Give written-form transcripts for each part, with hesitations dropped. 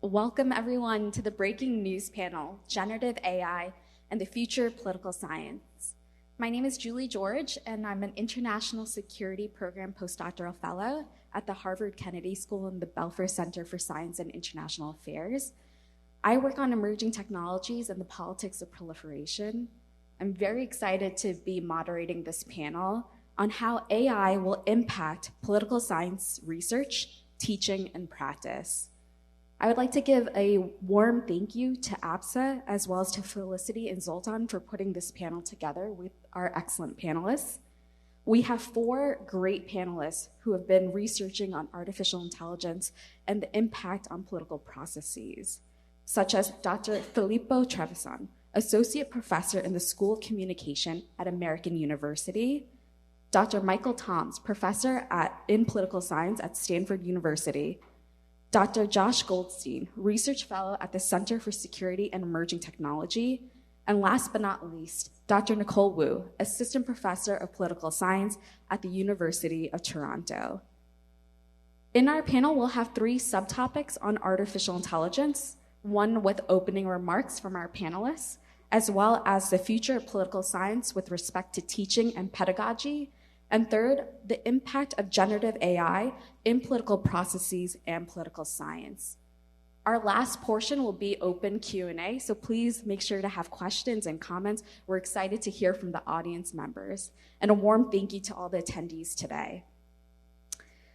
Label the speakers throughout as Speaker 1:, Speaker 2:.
Speaker 1: Welcome everyone to the breaking news panel, Generative AI and the Future of Political Science. My name is Julie George, and I'm an International Security Program postdoctoral fellow at the Harvard Kennedy School in the Belfer Center for Science and International Affairs. I work on emerging technologies and the politics of proliferation. I'm very excited to be moderating this panel on how AI will impact political science research, teaching, and practice. I would like to give a warm thank you to APSA, as well as to Felicity and Zoltan for putting this panel together with our excellent panelists. We have 4 great panelists who have been researching on artificial intelligence and the impact on political processes, such as Dr. Filippo Trevisan, Associate Professor in the School of Communication at American University, Dr. Michael Toms, Professor in Political Science at Stanford University, Dr. Josh Goldstein, Research Fellow at the Center for Security and Emerging Technology, and last but not least, Dr. Nicole Wu, Assistant Professor of Political Science at the University of Toronto. In our panel, we'll have 3 subtopics on artificial intelligence, one with opening remarks from our panelists, as well as the future of political science with respect to teaching and pedagogy, and third, the impact of generative AI in political processes and political science. Our last portion will be open Q&A, so please make sure to have questions and comments. We're excited to hear from the audience members. And a warm thank you to all the attendees today.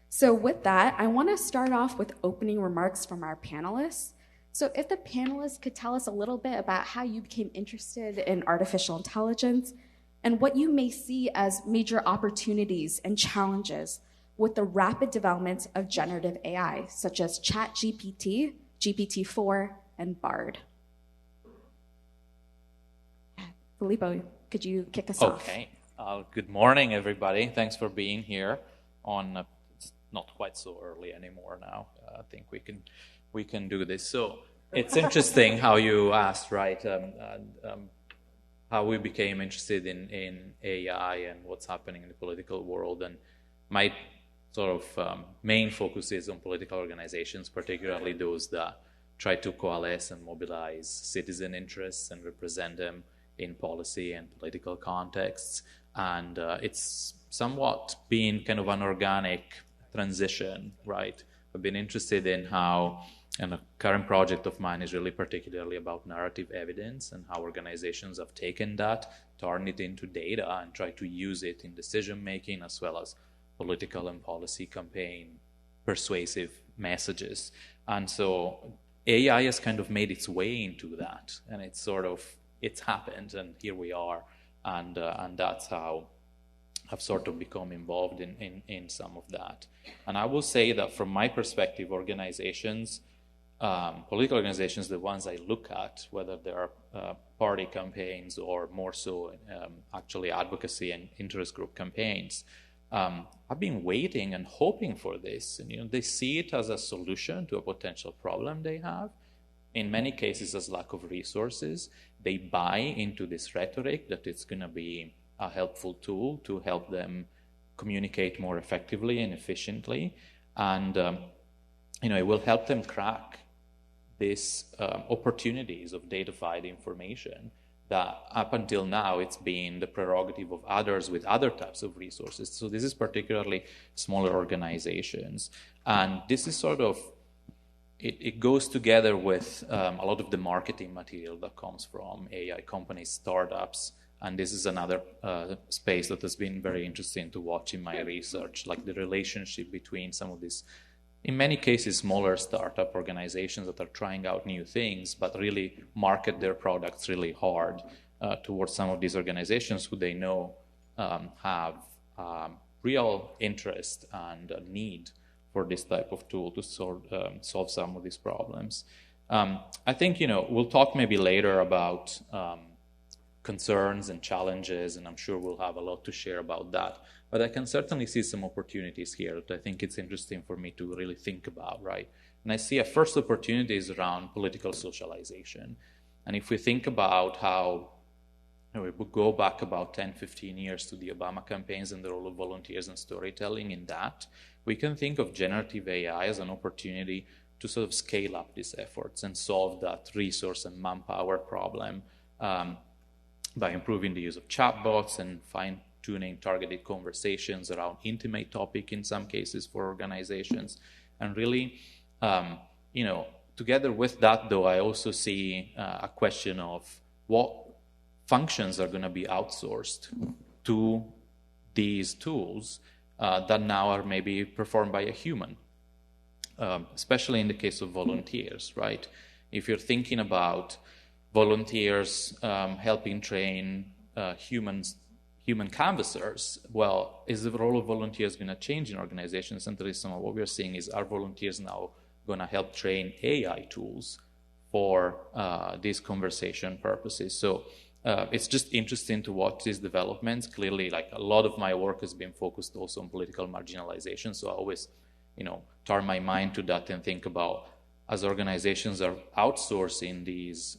Speaker 1: So with that, I want to start off with opening remarks from our panelists. So if the panelists could tell us a little bit about how you became interested in artificial intelligence, and what you may see as major opportunities and challenges with the rapid development of generative AI, such as Chat GPT, GPT-4, and BARD. Filippo, could you kick us off?
Speaker 2: Okay. Good morning, everybody. Thanks for being here on, it's not quite so early anymore now. I think we can do this. So it's interesting how you asked, right? How we became interested in AI and what's happening in the political world. And my sort of main focus is on political organizations, particularly those that try to coalesce and mobilize citizen interests and represent them in policy and political contexts. And it's somewhat been kind of an organic transition, right? I've been interested in how, and a current project of mine is really particularly about narrative evidence and how organizations have taken that, turned it into data, and tried to use it in decision-making as well as political and policy campaign persuasive messages. And so AI has kind of made its way into that, and it's happened, and here we are. And that's how I've sort of become involved in some of that. And I will say that from my perspective, organizations, political organizations, the ones I look at, whether they are party campaigns or more so actually advocacy and interest group campaigns, I've been waiting and hoping for this. And they see it as a solution to a potential problem they have. In many cases, as lack of resources, they buy into this rhetoric that it's going to be a helpful tool to help them communicate more effectively and efficiently, and it will help them crack these opportunities of datafied information that up until now it's been the prerogative of others with other types of resources. So this is particularly smaller organizations, and this is sort of it goes together with a lot of the marketing material that comes from AI companies, startups, and this is another space that has been very interesting to watch in my research, like the relationship between some of these, in many cases, smaller startup organizations that are trying out new things, but really market their products really hard towards some of these organizations who they know have real interest and need for this type of tool to solve some of these problems. I think, we'll talk maybe later about concerns and challenges, and I'm sure we'll have a lot to share about that. But I can certainly see some opportunities here that I think it's interesting for me to really think about, right? And I see a first opportunity is around political socialization. And if we think about how we would go back about 10, 15 years to the Obama campaigns and the role of volunteers and storytelling in that, we can think of generative AI as an opportunity to sort of scale up these efforts and solve that resource and manpower problem by improving the use of chatbots and fine-tuning targeted conversations around intimate topic in some cases for organizations. And really, together with that, though, I also see a question of what functions are going to be outsourced to these tools that now are maybe performed by a human, especially in the case of volunteers, right? If you're thinking about volunteers helping train human canvassers, well, is the role of volunteers going to change in organizations? And some of what we're seeing is, are volunteers now going to help train AI tools for these conversation purposes? So it's just interesting to watch these developments. Clearly, like, a lot of my work has been focused also on political marginalization. So I always, turn my mind to that and think about, as organizations are outsourcing these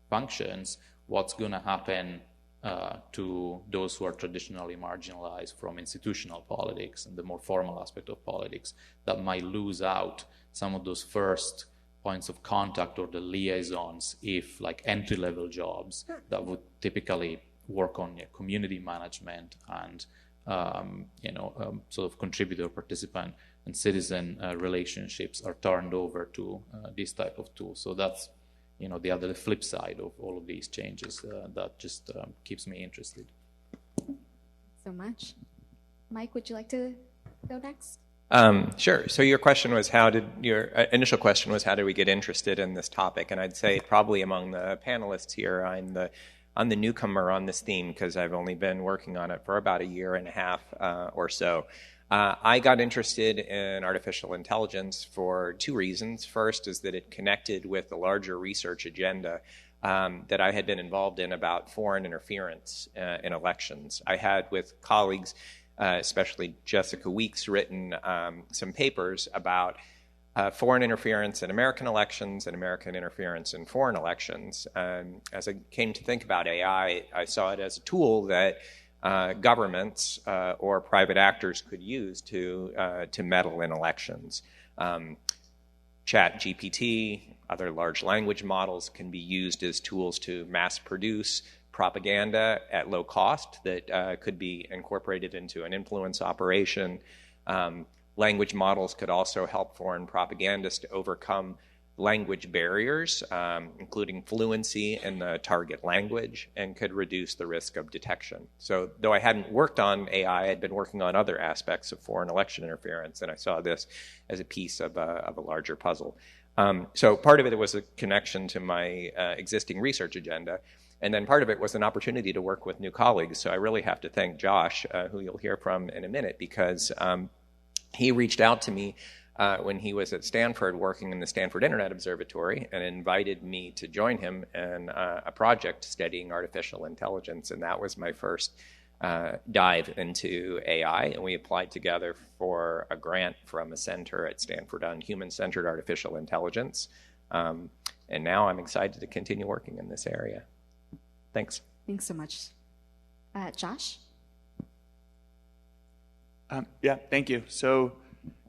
Speaker 2: functions, what's going to happen to those who are traditionally marginalized from institutional politics and the more formal aspect of politics, that might lose out some of those first points of contact or the liaisons, if like entry-level jobs that would typically work on community management and sort of contributor, participant, and citizen relationships are turned over to this type of tool. So that's the flip side of all of these changes that just keeps me interested.
Speaker 1: So much. Mike, would you like to go next?
Speaker 3: Sure. So your initial question was, how did we get interested in this topic? And I'd say probably among the panelists here, I'm the newcomer on this theme because I've only been working on it for about a year and a half or so. I got interested in artificial intelligence for two reasons. First is that it connected with the larger research agenda that I had been involved in about foreign interference in elections. I had, with colleagues, especially Jessica Weeks, written some papers about foreign interference in American elections and American interference in foreign elections. As I came to think about AI, I saw it as a tool that governments or private actors could use to meddle in elections. Chat GPT, other large language models can be used as tools to mass produce propaganda at low cost that could be incorporated into an influence operation. Language models could also help foreign propagandists to overcome language barriers, including fluency in the target language, and could reduce the risk of detection. So though I hadn't worked on AI, I'd been working on other aspects of foreign election interference, and I saw this as a piece of a larger puzzle. So part of it was a connection to my existing research agenda, and then part of it was an opportunity to work with new colleagues. So I really have to thank Josh, who you'll hear from in a minute, because he reached out to me when he was at Stanford working in the Stanford Internet Observatory and invited me to join him in a project studying artificial intelligence. And that was my first dive into AI. And we applied together for a grant from a center at Stanford on human-centered artificial intelligence. And now I'm excited to continue working in this area. Thanks.
Speaker 1: Thanks so much. Josh?
Speaker 4: Yeah, thank you. So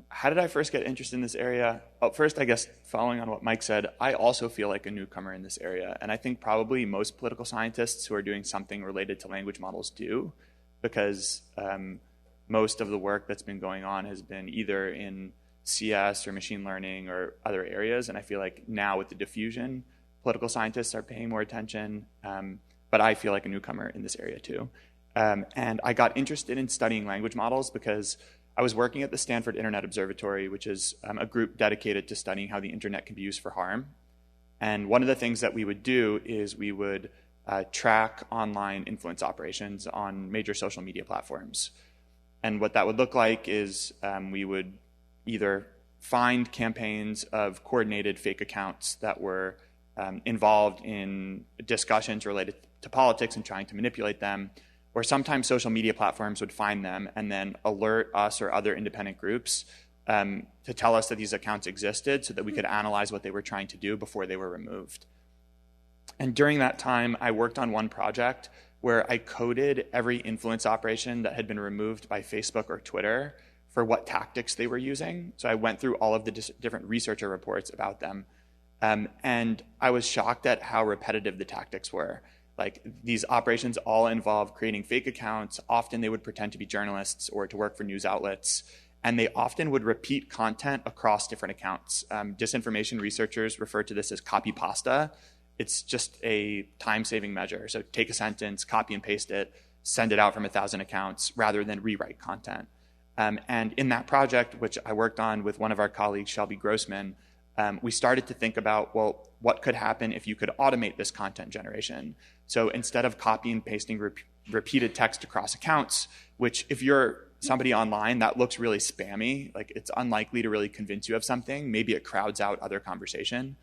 Speaker 4: how did I first get interested in this area? Well, first, I guess, following on what Mike said, I also feel like a newcomer in this area. And I think probably most political scientists who are doing something related to language models do, because most of the work that's been going on has been either in CS or machine learning or other areas. And I feel like now with the diffusion, political scientists are paying more attention. But I feel like a newcomer in this area too. And I got interested in studying language models because I was working at the Stanford Internet Observatory, which is a group dedicated to studying how the internet can be used for harm. And one of the things that we would do is we would track online influence operations on major social media platforms. And what that would look like is we would either find campaigns of coordinated fake accounts that were involved in discussions related to politics and trying to manipulate them, or sometimes social media platforms would find them and then alert us or other independent groups to tell us that these accounts existed so that we could analyze what they were trying to do before they were removed. And during that time, I worked on one project where I coded every influence operation that had been removed by Facebook or Twitter for what tactics they were using. So I went through all of the different researcher reports about them. And I was shocked at how repetitive the tactics were. Like, these operations all involve creating fake accounts. Often they would pretend to be journalists or to work for news outlets. And they often would repeat content across different accounts. Disinformation researchers refer to this as copy pasta. It's just a time-saving measure. So take a sentence, copy and paste it, send it out from 1,000 accounts rather than rewrite content. And in that project, which I worked on with one of our colleagues, Shelby Grossman, we started to think about, well, what could happen if you could automate this content generation? So instead of copy and pasting repeated text across accounts, which if you're somebody online, that looks really spammy, like it's unlikely to really convince you of something, maybe it crowds out other conversation.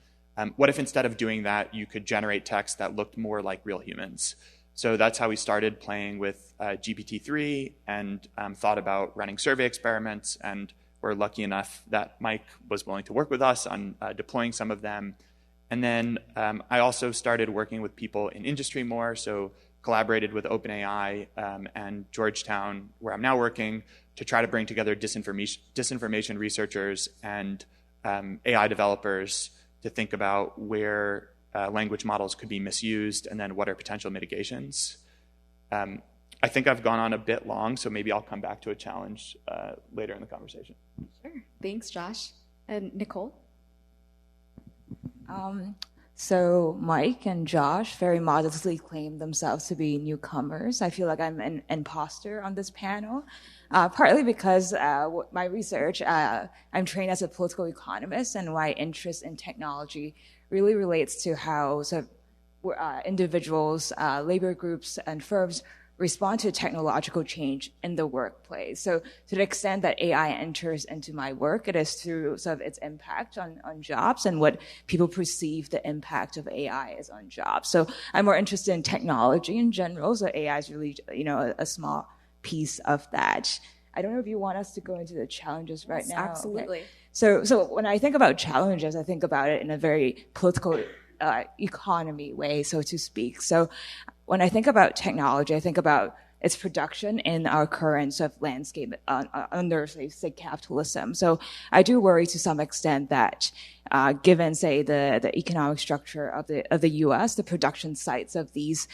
Speaker 4: What if instead of doing that, you could generate text that looked more like real humans? So that's how we started playing with GPT-3 and thought about running survey experiments, and we're lucky enough that Mike was willing to work with us on deploying some of them. And then I also started working with people in industry more, so collaborated with OpenAI and Georgetown, where I'm now working, to try to bring together disinformation researchers and AI developers to think about where language models could be misused and then what are potential mitigations. I think I've gone on a bit long, so maybe I'll come back to a challenge later in the conversation.
Speaker 1: Sure. Thanks, Josh. And Nicole?
Speaker 5: So Mike and Josh very modestly claim themselves to be newcomers. I feel like I'm an imposter on this panel, partly because my research, I'm trained as a political economist, and my interest in technology really relates to how individuals, labor groups, and firms respond to technological change in the workplace. So to the extent that AI enters into my work, it is through sort of its impact on jobs and what people perceive the impact of AI is on jobs. So I'm more interested in technology in general. So AI is really, a small piece of that. I don't know if you want us to go into the challenges right now.
Speaker 1: Absolutely.
Speaker 5: Okay. So when I think about challenges, I think about it in a very political economy way, so to speak. So when I think about technology, I think about its production in our current sort of landscape under, say, capitalism. So I do worry to some extent that given, say, the economic structure of the U.S., the production sites of these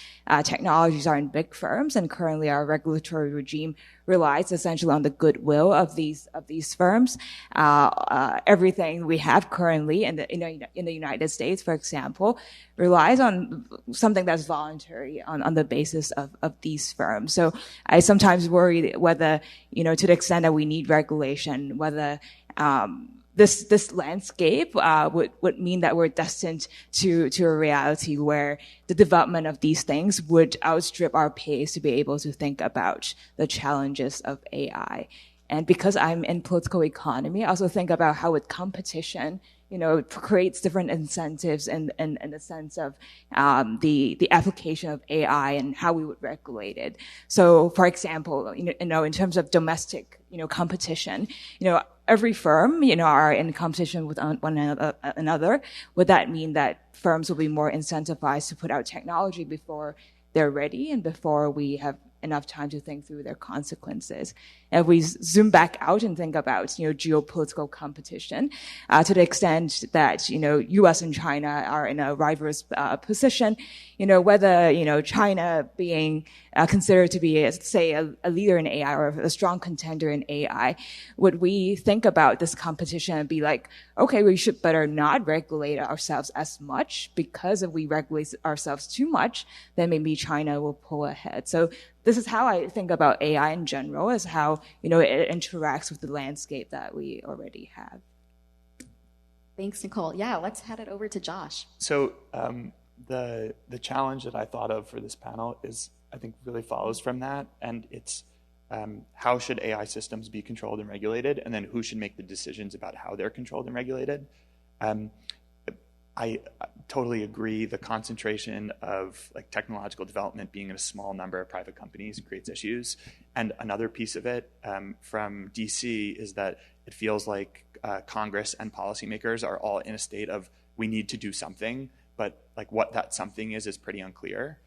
Speaker 5: technologies are in big firms, and currently our regulatory regime relies essentially on the goodwill of these firms. Everything we have currently in the United States, for example, relies on something that's voluntary on the basis of these firms. So I sometimes worry whether, to the extent that we need regulation, whether this landscape would mean that we're destined to a reality where the development of these things would outstrip our pace to be able to think about the challenges of AI. And because I'm in political economy, I also think about how with competition, it creates different incentives in the sense of the application of AI and how we would regulate it. So, for example, in terms of domestic, competition, every firm, are in competition with one another. Would that mean that firms will be more incentivized to put out technology before they're ready and before we have enough time to think through their consequences? And if we zoom back out and think about, geopolitical competition, to the extent that, U.S. and China are in a rivalrous position, whether, China being considered to be, say, a leader in AI or a strong contender in AI, would we think about this competition and be like, okay, we should better not regulate ourselves as much, because if we regulate ourselves too much, then maybe China will pull ahead. So this is how I think about AI in general, is how, it interacts with the landscape that we already have.
Speaker 1: Thanks, Nicole. Yeah, let's head it over to Josh.
Speaker 4: So the challenge that I thought of for this panel is, I think, really follows from that, and it's how should AI systems be controlled and regulated, and then who should make the decisions about how they're controlled and regulated. I totally agree. The concentration of technological development being in a small number of private companies creates issues. And another piece of it from DC is that it feels like Congress and policymakers are all in a state of, we need to do something, but like what that something is pretty unclear.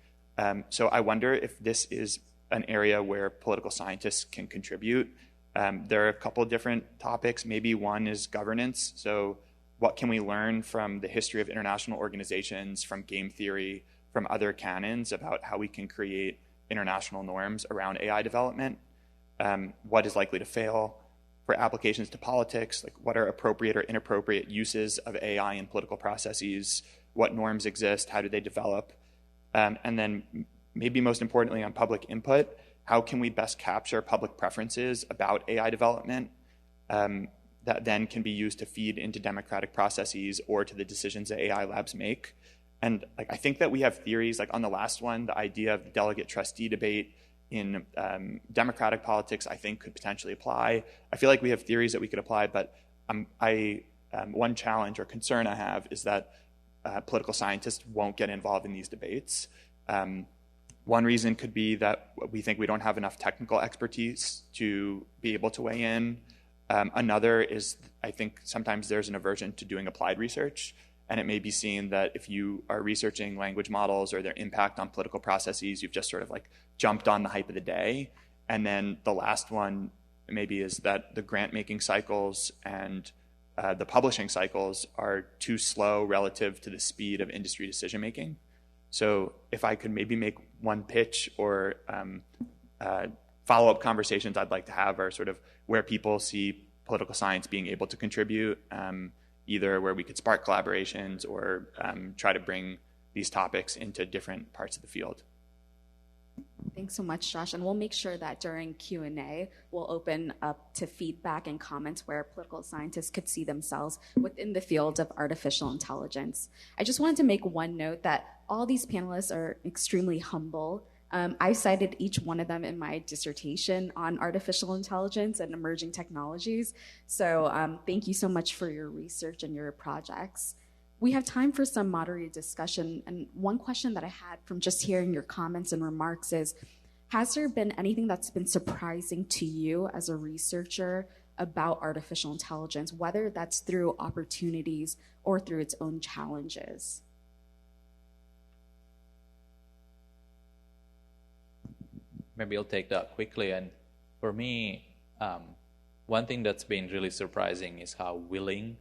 Speaker 4: So I wonder if this is an area where political scientists can contribute. There are a couple of different topics. Maybe one is governance. So what can we learn from the history of international organizations, from game theory, from other canons about how we can create international norms around AI development? What is likely to fail? For applications to politics, like what are appropriate or inappropriate uses of AI in political processes? What norms exist? How do they develop? And then maybe most importantly on public input, how can we best capture public preferences about AI development that then can be used to feed into democratic processes or to the decisions that AI labs make? And like I think that we have theories, like on the last one, the idea of the delegate-trustee debate in democratic politics, I think could potentially apply. I feel like we have theories that we could apply, but one challenge or concern I have is that political scientists won't get involved in these debates. One reason could be that we think we don't have enough technical expertise to be able to weigh in. Another is, I think sometimes there's an aversion to doing applied research, and it may be seen that if you are researching language models or their impact on political processes, you've just sort of like jumped on the hype of the day. And then the last one maybe is that the grant-making cycles and the publishing cycles are too slow relative to the speed of industry decision-making. So if I could maybe make one pitch or follow-up conversations I'd like to have are sort of where people see political science being able to contribute, either where we could spark collaborations or try to bring these topics into different parts of the field.
Speaker 1: Thanks so much, Josh. And we'll make sure that during Q&A, we'll open up to feedback and comments where political scientists could see themselves within the field of artificial intelligence. I just wanted to make one note that all these panelists are extremely humble. I cited each one of them in my dissertation on artificial intelligence and emerging technologies. So thank you so much for your research and your projects. We have time for some moderated discussion. And one question that I had from just hearing your comments and remarks is, has there been anything that's been surprising to you as a researcher about artificial intelligence, whether that's through opportunities or through its own challenges?
Speaker 2: Maybe I'll take that quickly. And for me, one thing that's been really surprising is how willing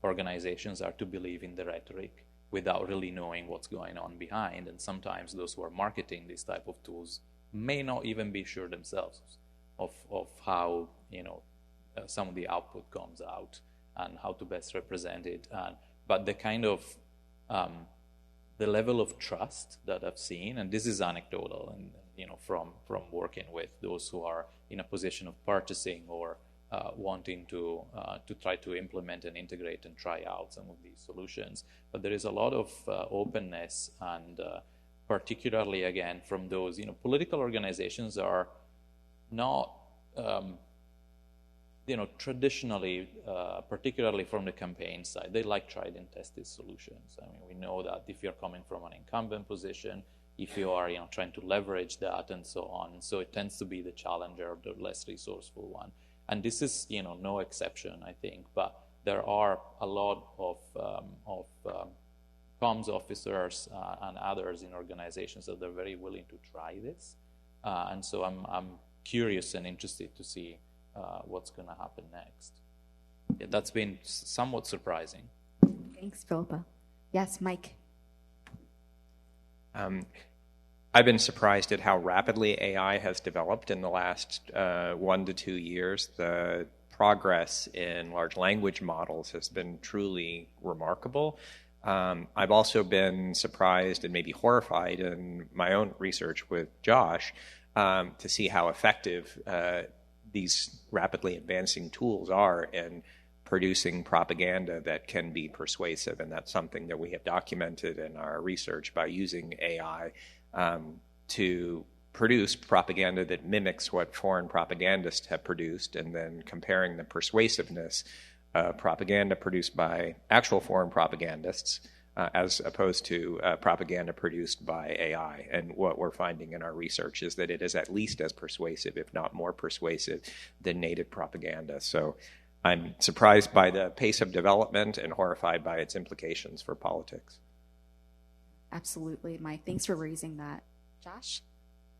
Speaker 2: organizations are to believe in the rhetoric without really knowing what's going on behind. And sometimes those who are marketing these type of tools may not even be sure themselves of how some of the output comes out and how to best represent it. But the kind of the level of trust that I've seen, and this is anecdotal, and from working with those who are in a position of purchasing or wanting to try to implement and integrate and try out some of these solutions. But there is a lot of openness, and particularly again from those, political organizations are not, traditionally, particularly from the campaign side, they like tried and tested solutions. I mean, we know that if you're coming from an incumbent position, if you are, trying to leverage that and so on, so it tends to be the challenger, the less resourceful one. And this is, no exception, I think. But there are a lot of comms officers and others in organizations that are very willing to try this. And so I'm curious and interested to see what's going to happen next. Yeah, that's been somewhat surprising.
Speaker 1: Thanks, Philippa. Yes, Mike.
Speaker 3: I've been surprised at how rapidly AI has developed in the last 1 to 2 years. The progress in large language models has been truly remarkable. I've also been surprised and maybe horrified in my own research with Josh to see how effective these rapidly advancing tools are in producing propaganda that can be persuasive. And that's something that we have documented in our research by using AI to produce propaganda that mimics what foreign propagandists have produced, and then comparing the persuasiveness of propaganda produced by actual foreign propagandists as opposed to propaganda produced by AI. And what we're finding in our research is that it is at least as persuasive, if not more persuasive, than native propaganda. So I'm surprised by the pace of development and horrified by its implications for politics.
Speaker 1: Absolutely, Mike. Thanks for raising that. Josh?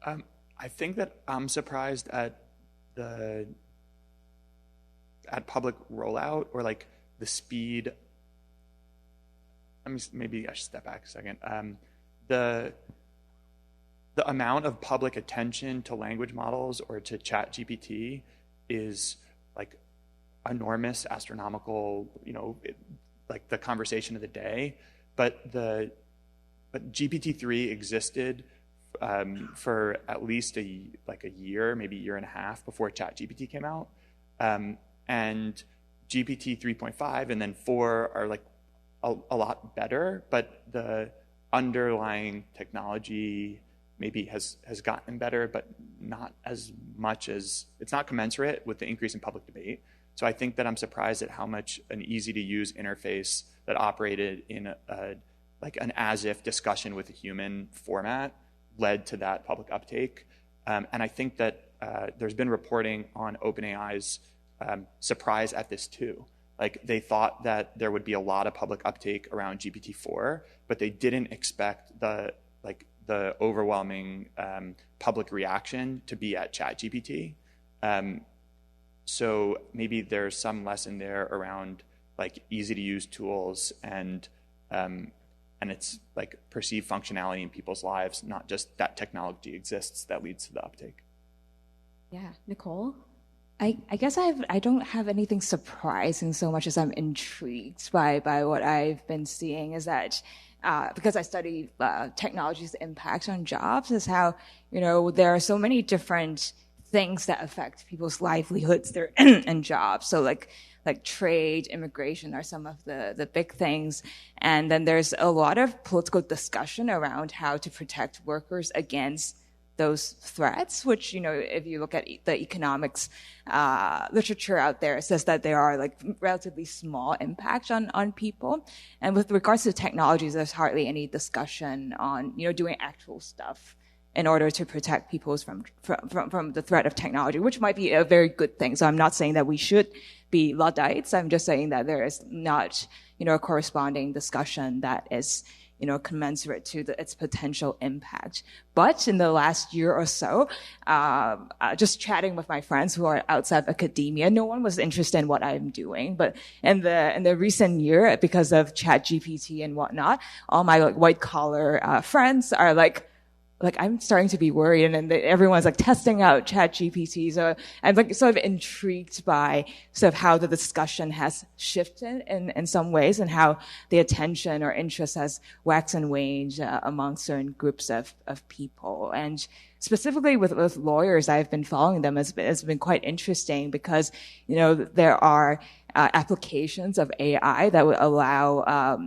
Speaker 4: I think that I'm surprised at public rollout, or like the speed. Maybe I should step back a second. The amount of public attention to language models or to Chat GPT is like enormous, astronomical, like the conversation of the day. But GPT-3 existed for at least a year, maybe a year and a half before Chat GPT came out. And GPT 3.5 and then 4 are like a lot better, but the underlying technology maybe has gotten better, but not as much as, it's not commensurate with the increase in public debate. So I think that I'm surprised at how much an easy-to-use interface that operated in like an as-if discussion with a human format led to that public uptake. And I think that there's been reporting on OpenAI's surprise at this too. Like, they thought that there would be a lot of public uptake around GPT-4, but they didn't expect the overwhelming public reaction to be at Chat GPT. So maybe there's some lesson there around like easy to use tools and it's like perceived functionality in people's lives, not just that technology exists that leads to the uptake.
Speaker 1: Yeah, Nicole?
Speaker 5: I guess I don't have anything surprising so much as I'm intrigued by what I've been seeing is that because I study technology's impact on jobs, is how, there are so many different things that affect people's livelihoods and jobs. So like trade, immigration are some of the big things. And then there's a lot of political discussion around how to protect workers against those threats, which, if you look at the economics literature out there, it says that there are like relatively small impact on people. And with regards to technologies, there's hardly any discussion on, doing actual stuff in order to protect people from the threat of technology, which might be a very good thing. So I'm not saying that we should be Luddites. I'm just saying that there is not, a corresponding discussion that is, commensurate to its potential impact. But in the last year or so, just chatting with my friends who are outside academia, no one was interested in what I'm doing. But in the recent year, because of Chat GPT and whatnot, all my white collar friends are like I'm starting to be worried, and then everyone's like testing out Chat GPT. So I'm like sort of intrigued by sort of how the discussion has shifted in some ways, and how the attention or interest has waxed and waned among certain groups of people. And specifically with lawyers, I've been following them. It's been quite interesting because, there are applications of AI that would allow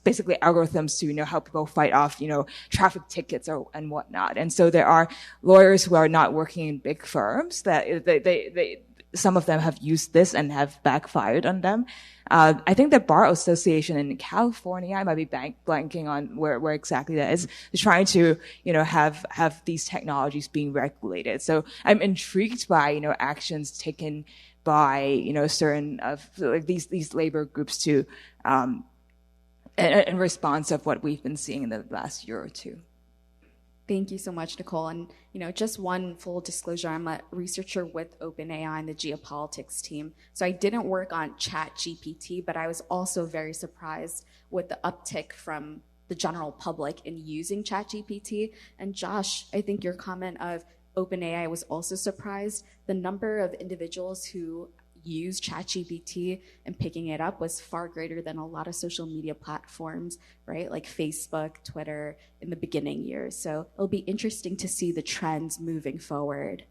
Speaker 5: basically algorithms to help people fight off traffic tickets and whatnot. And so there are lawyers who are not working in big firms that they some of them have used this and have backfired on them. I think the Bar Association in California, I might be blanking on where exactly that is trying to have these technologies being regulated. So I'm intrigued by actions taken by certain of like these labor groups to in response of what we've been seeing in the last year or two.
Speaker 1: Thank you so much, Nicole. And just one full disclosure, I'm a researcher with OpenAI and the geopolitics team. So I didn't work on Chat GPT, but I was also very surprised with the uptick from the general public in using Chat GPT. And Josh, I think your comment of OpenAI was also surprised. The number of individuals who use ChatGPT and picking it up was far greater than a lot of social media platforms, right? Like Facebook, Twitter in the beginning years. So it'll be interesting to see the trends moving forward.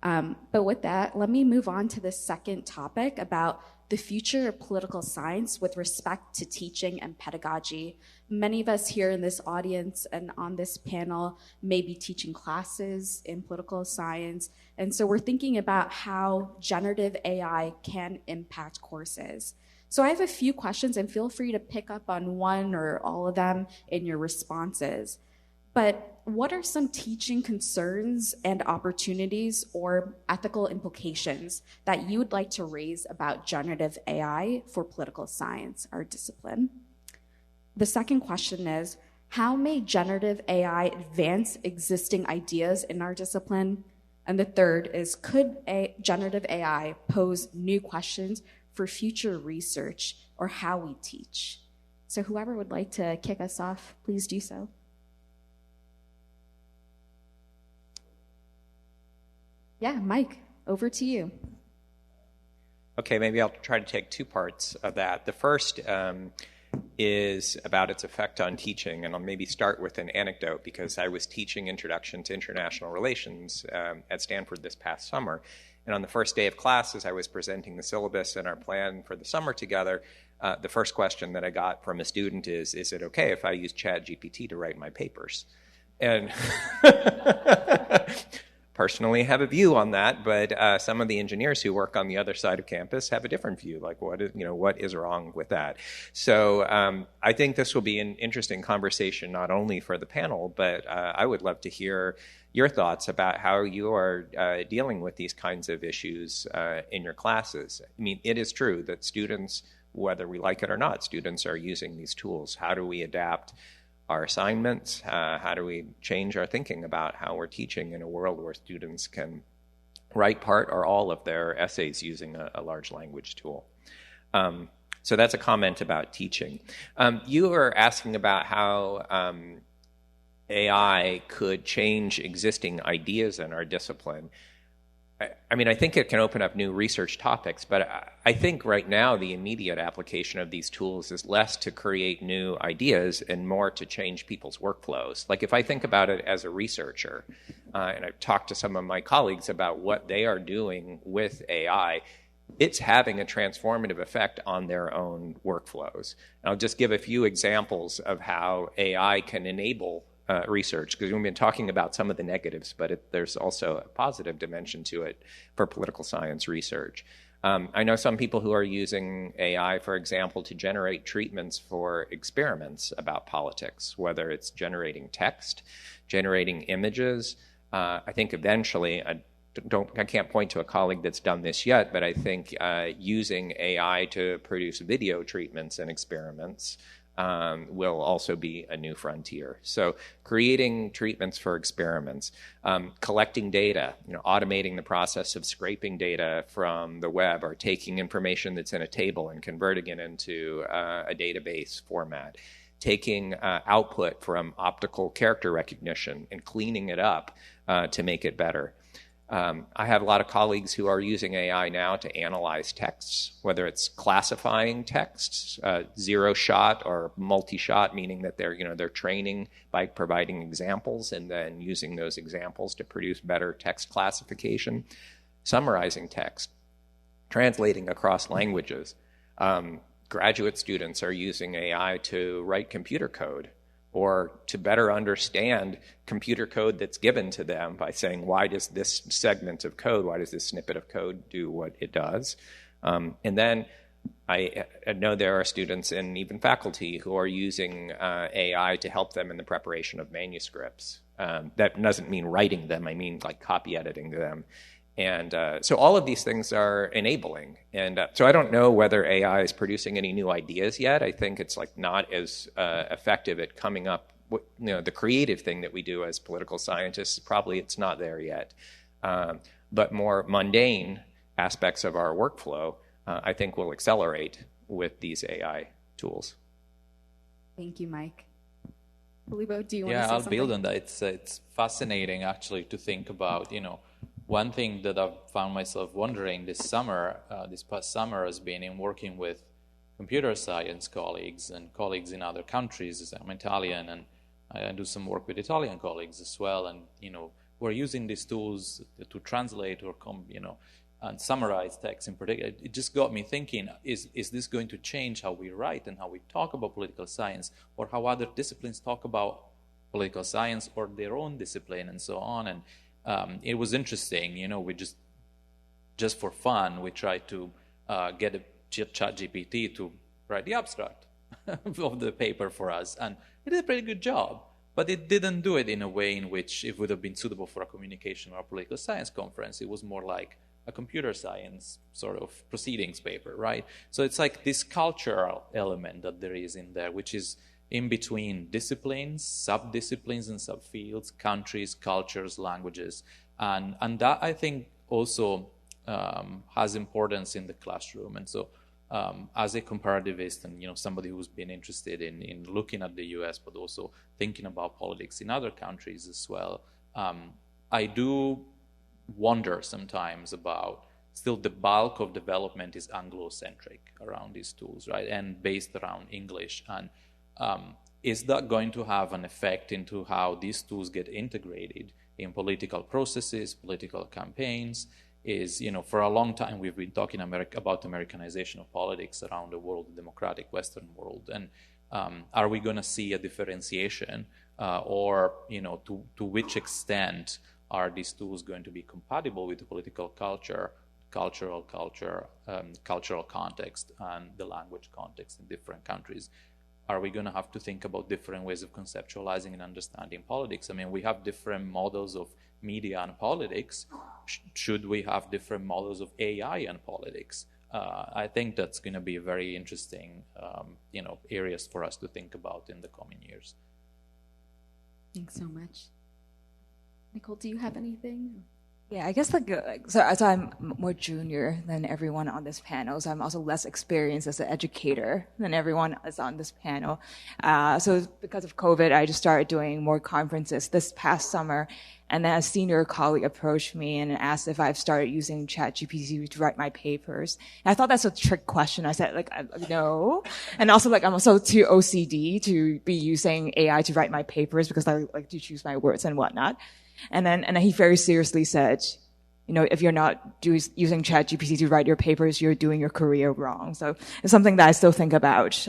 Speaker 1: But with that, let me move on to the second topic about the future of political science with respect to teaching and pedagogy. Many of us here in this audience and on this panel may be teaching classes in political science. And so we're thinking about how generative AI can impact courses. So I have a few questions, and feel free to pick up on one or all of them in your responses. But what are some teaching concerns and opportunities or ethical implications that you would like to raise about generative AI for political science, our discipline? The second question is, How may generative AI advance existing ideas in our discipline? And the third is, could generative AI pose new questions for future research or how we teach? So whoever would like to kick us off, please do so. Yeah, Mike, over to you.
Speaker 3: Okay, maybe I'll try to take two parts of that. The first is about its effect on teaching, and I'll maybe start with an anecdote because I was teaching Introduction to International Relations at Stanford this past summer. And on the first day of class, as I was presenting the syllabus and our plan for the summer together, the first question that I got from a student is it okay if I use Chat GPT to write my papers? And personally have a view on that, but some of the engineers who work on the other side of campus have a different view, like what is wrong with that? So I think this will be an interesting conversation not only for the panel, but I would love to hear your thoughts about how you are dealing with these kinds of issues in your classes. I mean, it is true that students, whether we like it or not, students are using these tools. How do we adapt our assignments? How do we change our thinking about how we're teaching in a world where students can write part or all of their essays using a large language tool? So that's a comment about teaching. You were asking about how AI could change existing ideas in our discipline. I mean, I think it can open up new research topics, but I think right now the immediate application of these tools is less to create new ideas and more to change people's workflows. Like if I think about it as a researcher, and I've talked to some of my colleagues about what they are doing with AI, it's having a transformative effect on their own workflows. And I'll just give a few examples of how AI can enable research, because we've been talking about some of the negatives, but there's also a positive dimension to it for political science research. I know some people who are using AI, for example, to generate treatments for experiments about politics, whether it's generating text, generating images. I think eventually, I can't point to a colleague that's done this yet, but I think using AI to produce video treatments and experiments will also be a new frontier. So creating treatments for experiments, collecting data, automating the process of scraping data from the web or taking information that's in a table and converting it into a database format, taking output from optical character recognition and cleaning it up to make it better. I have a lot of colleagues who are using AI now to analyze texts, whether it's classifying texts, zero shot or multi-shot, meaning that they're training by providing examples and then using those examples to produce better text classification, summarizing text, translating across languages. Graduate students are using AI to write computer code or to better understand computer code that's given to them by saying, why does this segment of code, why does this snippet of code do what it does? And then I know there are students and even faculty who are using AI to help them in the preparation of manuscripts. That doesn't mean writing them, I mean like copy editing them. And so all of these things are enabling. And so I don't know whether AI is producing any new ideas yet. I think it's like not as effective at coming up with, the creative thing that we do as political scientists. Probably it's not there yet. But more mundane aspects of our workflow, I think will accelerate with these AI tools.
Speaker 1: Thank you, Mike. Felipe, do you want to say something?
Speaker 2: Yeah, I'll build on that. It's fascinating actually to think about, one thing that I've found myself wondering this past summer, has been in working with computer science colleagues and colleagues in other countries. I'm Italian, and I do some work with Italian colleagues as well. And we're using these tools to translate or and summarize text in particular. It just got me thinking: is this going to change how we write and how we talk about political science, or how other disciplines talk about political science or their own discipline and so on? And it was interesting, we just for fun, we tried to get a Chat GPT to write the abstract of the paper for us, and it did a pretty good job, but it didn't do it in a way in which it would have been suitable for a communication or a political science conference. It was more like a computer science sort of proceedings paper, right? So it's like this cultural element that there is in there, which is in between disciplines, sub-disciplines and subfields, countries, cultures, languages. And that, I think, also has importance in the classroom. And so as a comparativist and somebody who's been interested in looking at the US, but also thinking about politics in other countries as well, I do wonder sometimes about still the bulk of development is Anglo-centric around these tools, right? And based around English. And is that going to have an effect into how these tools get integrated in political processes, political campaigns? Is, for a long time we've been talking about Americanization of politics around the world, the democratic Western world. And are we going to see a differentiation or, to which extent are these tools going to be compatible with the political culture, cultural context, and the language context in different countries? Are we going to have to think about different ways of conceptualizing and understanding politics? I mean, we have different models of media and politics. Should we have different models of AI and politics? I think that's going to be very interesting, areas for us to think about in the coming years.
Speaker 1: Thanks so much. Nicole, do you have anything?
Speaker 5: Yeah, I guess so as I'm more junior than everyone on this panel, so I'm also less experienced as an educator than everyone is on this panel. So because of COVID, I just started doing more conferences this past summer. And then a senior colleague approached me and asked if I've started using Chat GPT to write my papers. And I thought that's a trick question. I said, no. And also, I'm also too OCD to be using AI to write my papers because I like to choose my words and whatnot. And then he very seriously said, if you're not using Chat GPT to write your papers, you're doing your career wrong. So it's something that I still think about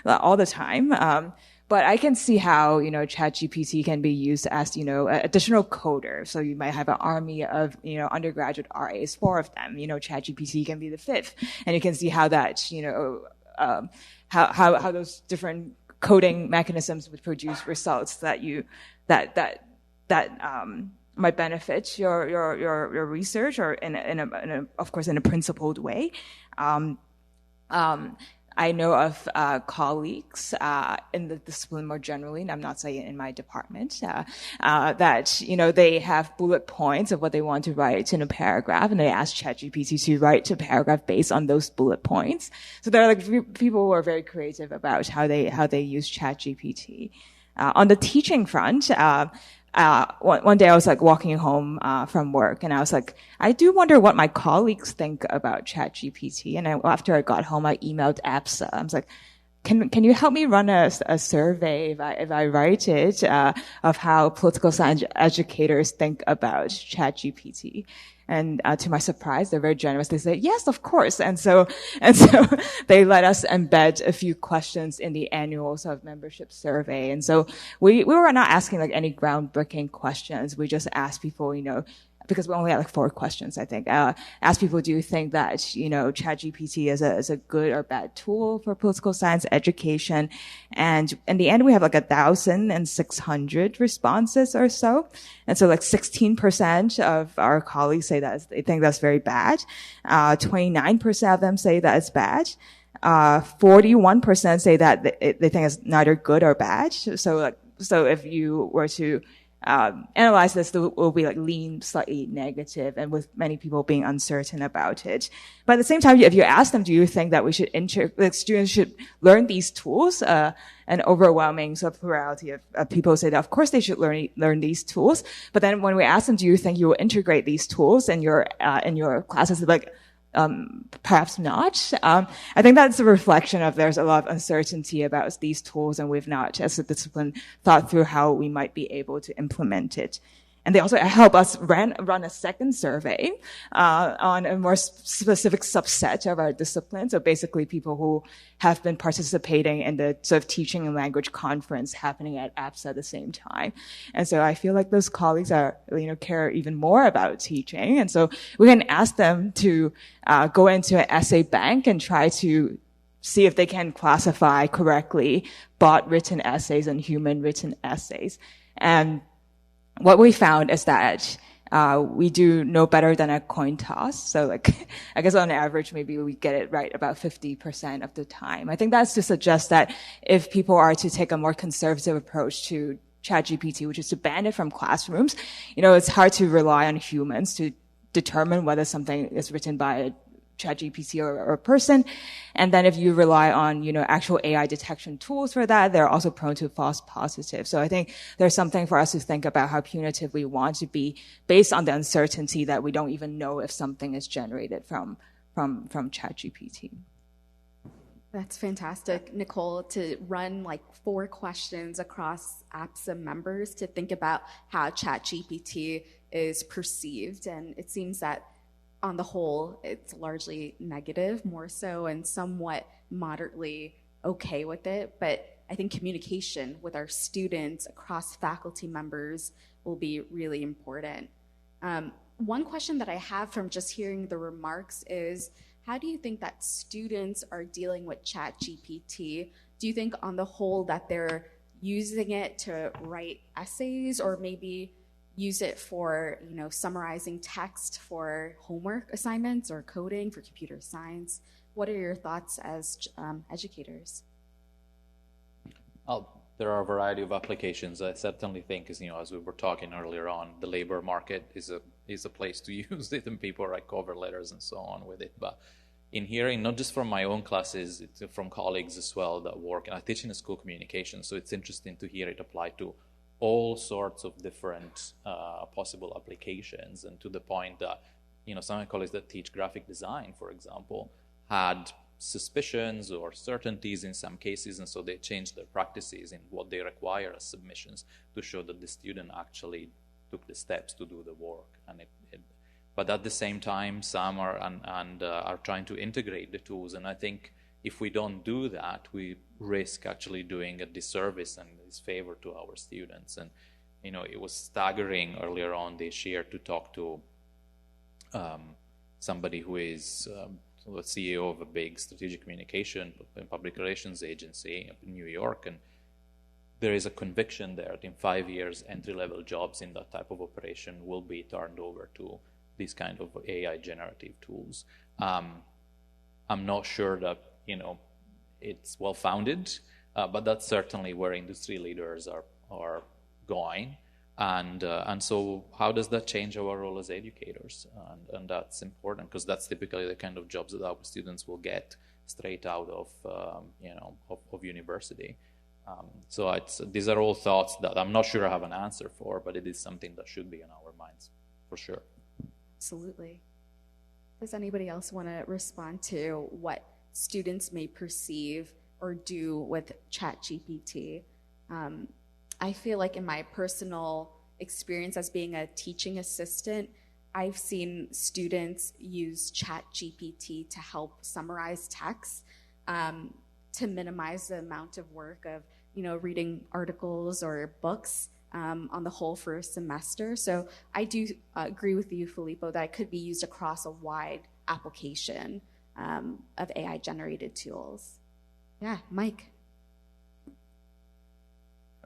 Speaker 5: all the time. But I can see how, Chat GPT can be used as, an additional coder. So you might have an army of, undergraduate RAs, 4 of them. Chat GPT can be the 5th. And you can see how that, how those different coding mechanisms would produce results that might benefit your research, or of course in a principled way. I know of colleagues in the discipline more generally, and I'm not saying in my department, that they have bullet points of what they want to write in a paragraph, and they ask ChatGPT to write a paragraph based on those bullet points. So there are people who are very creative about how they use ChatGPT. On the teaching front, one day I was walking home from work, and I was I do wonder what my colleagues think about ChatGPT. And after I got home, I emailed APSA. I was can you help me run a survey if I write it of how political science educators think about ChatGPT? And to my surprise, they're very generous. They say, yes, of course. And so they let us embed a few questions in the annual membership survey. And so we were not asking any groundbreaking questions. We just asked people, because we only had 4 questions, I think. Ask people, do you think that, ChatGPT is a good or bad tool for political science education? And in the end, we have 1,600 responses or so. And so 16% of our colleagues say that they think that's very bad. 29% of them say that it's bad. 41% say that they think it's neither good or bad. So if you were to analyze this, it will be lean, slightly negative, and with many people being uncertain about it. But at the same time, if you ask them, do you think that we should students should learn these tools? An overwhelming plurality of people say that of course they should learn these tools. But then when we ask them, do you think you will integrate these tools in your classes? Perhaps not. I think that's a reflection of there's a lot of uncertainty about these tools, and we've not, as a discipline, thought through how we might be able to implement it. And they also help us run a second survey on a more specific subset of our discipline. So basically people who have been participating in the teaching and language conference happening at APSA at the same time. And so I feel those colleagues are, care even more about teaching. And so we can ask them to go into an essay bank and try to see if they can classify correctly bot-written essays and human-written essays. And what we found is that we do no better than a coin toss. So like, I guess on average, maybe we get it right about 50% of the time. I think that's to suggest that if people are to take a more conservative approach to Chat GPT, which is to ban it from classrooms, it's hard to rely on humans to determine whether something is written by a Chat GPT or a person. And then if you rely on, actual AI detection tools for that, they're also prone to false positives. So I think there's something for us to think about how punitive we want to be based on the uncertainty that we don't even know if something is generated from Chat GPT.
Speaker 1: That's fantastic, Nicole, to run like 4 questions across APSA members to think about how Chat GPT is perceived. And it seems that on the whole, it's largely negative, more so, and somewhat moderately okay with it. But I think communication with our students across faculty members will be really important. One question that I have from just hearing the remarks is, how do you think that students are dealing with Chat GPT? Do you think on the whole that they're using it to write essays, or maybe use it for, summarizing text for homework assignments or coding for computer science? What are your thoughts as educators?
Speaker 2: There are a variety of applications. I certainly think, as we were talking earlier on, the labor market is a place to use it, and people write cover letters and so on with it. But in hearing, not just from my own classes, it's from colleagues as well that work, and I teach in a school communication, so it's interesting to hear it applied to all sorts of different possible applications, and to the point that, some of my colleagues that teach graphic design, for example, had suspicions or certainties in some cases, and so they changed their practices in what they require as submissions to show that the student actually took the steps to do the work. But at the same time, some are trying to integrate the tools, and I think if we don't do that, we risk actually doing a disservice and disfavor to our students. And it was staggering earlier on this year to talk to somebody who is the CEO of a big strategic communication and public relations agency in New York, and there is a conviction there that in 5 years, entry-level jobs in that type of operation will be turned over to these kind of AI generative tools. I'm not sure that it's well-founded, but that's certainly where industry leaders are going. And so how does that change our role as educators? And that's important, because that's typically the kind of jobs that our students will get straight out of university. So these are all thoughts that I'm not sure I have an answer for, but it is something that should be in our minds, for sure.
Speaker 1: Absolutely. Does anybody else want to respond to what students may perceive or do with Chat GPT? I feel like in my personal experience as being a teaching assistant, I've seen students use Chat GPT to help summarize text, to minimize the amount of work of reading articles or books on the whole for a semester. So I do agree with you, Filippo, that it could be used across a wide application of AI-generated tools. Yeah, Mike.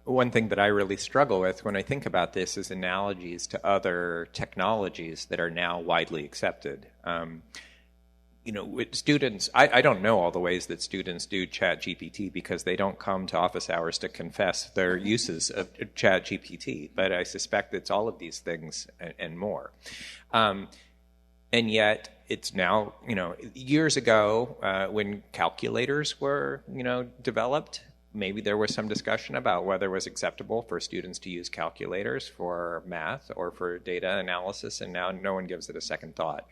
Speaker 3: One thing that I really struggle with when I think about this is analogies to other technologies that are now widely accepted. With students, I don't know all the ways that students do Chat GPT because they don't come to office hours to confess their uses of Chat GPT, but I suspect it's all of these things and more. And yet it's now, years ago when calculators were, developed, maybe there was some discussion about whether it was acceptable for students to use calculators for math or for data analysis, and now no one gives it a second thought.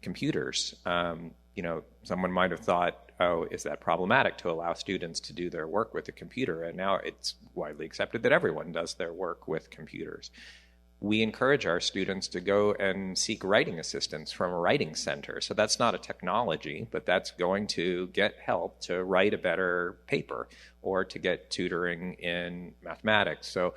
Speaker 3: Computers, someone might have thought, oh, is that problematic to allow students to do their work with a computer? And now it's widely accepted that everyone does their work with computers. We encourage our students to go and seek writing assistance from a writing center. So that's not a technology, but that's going to get help to write a better paper or to get tutoring in mathematics. So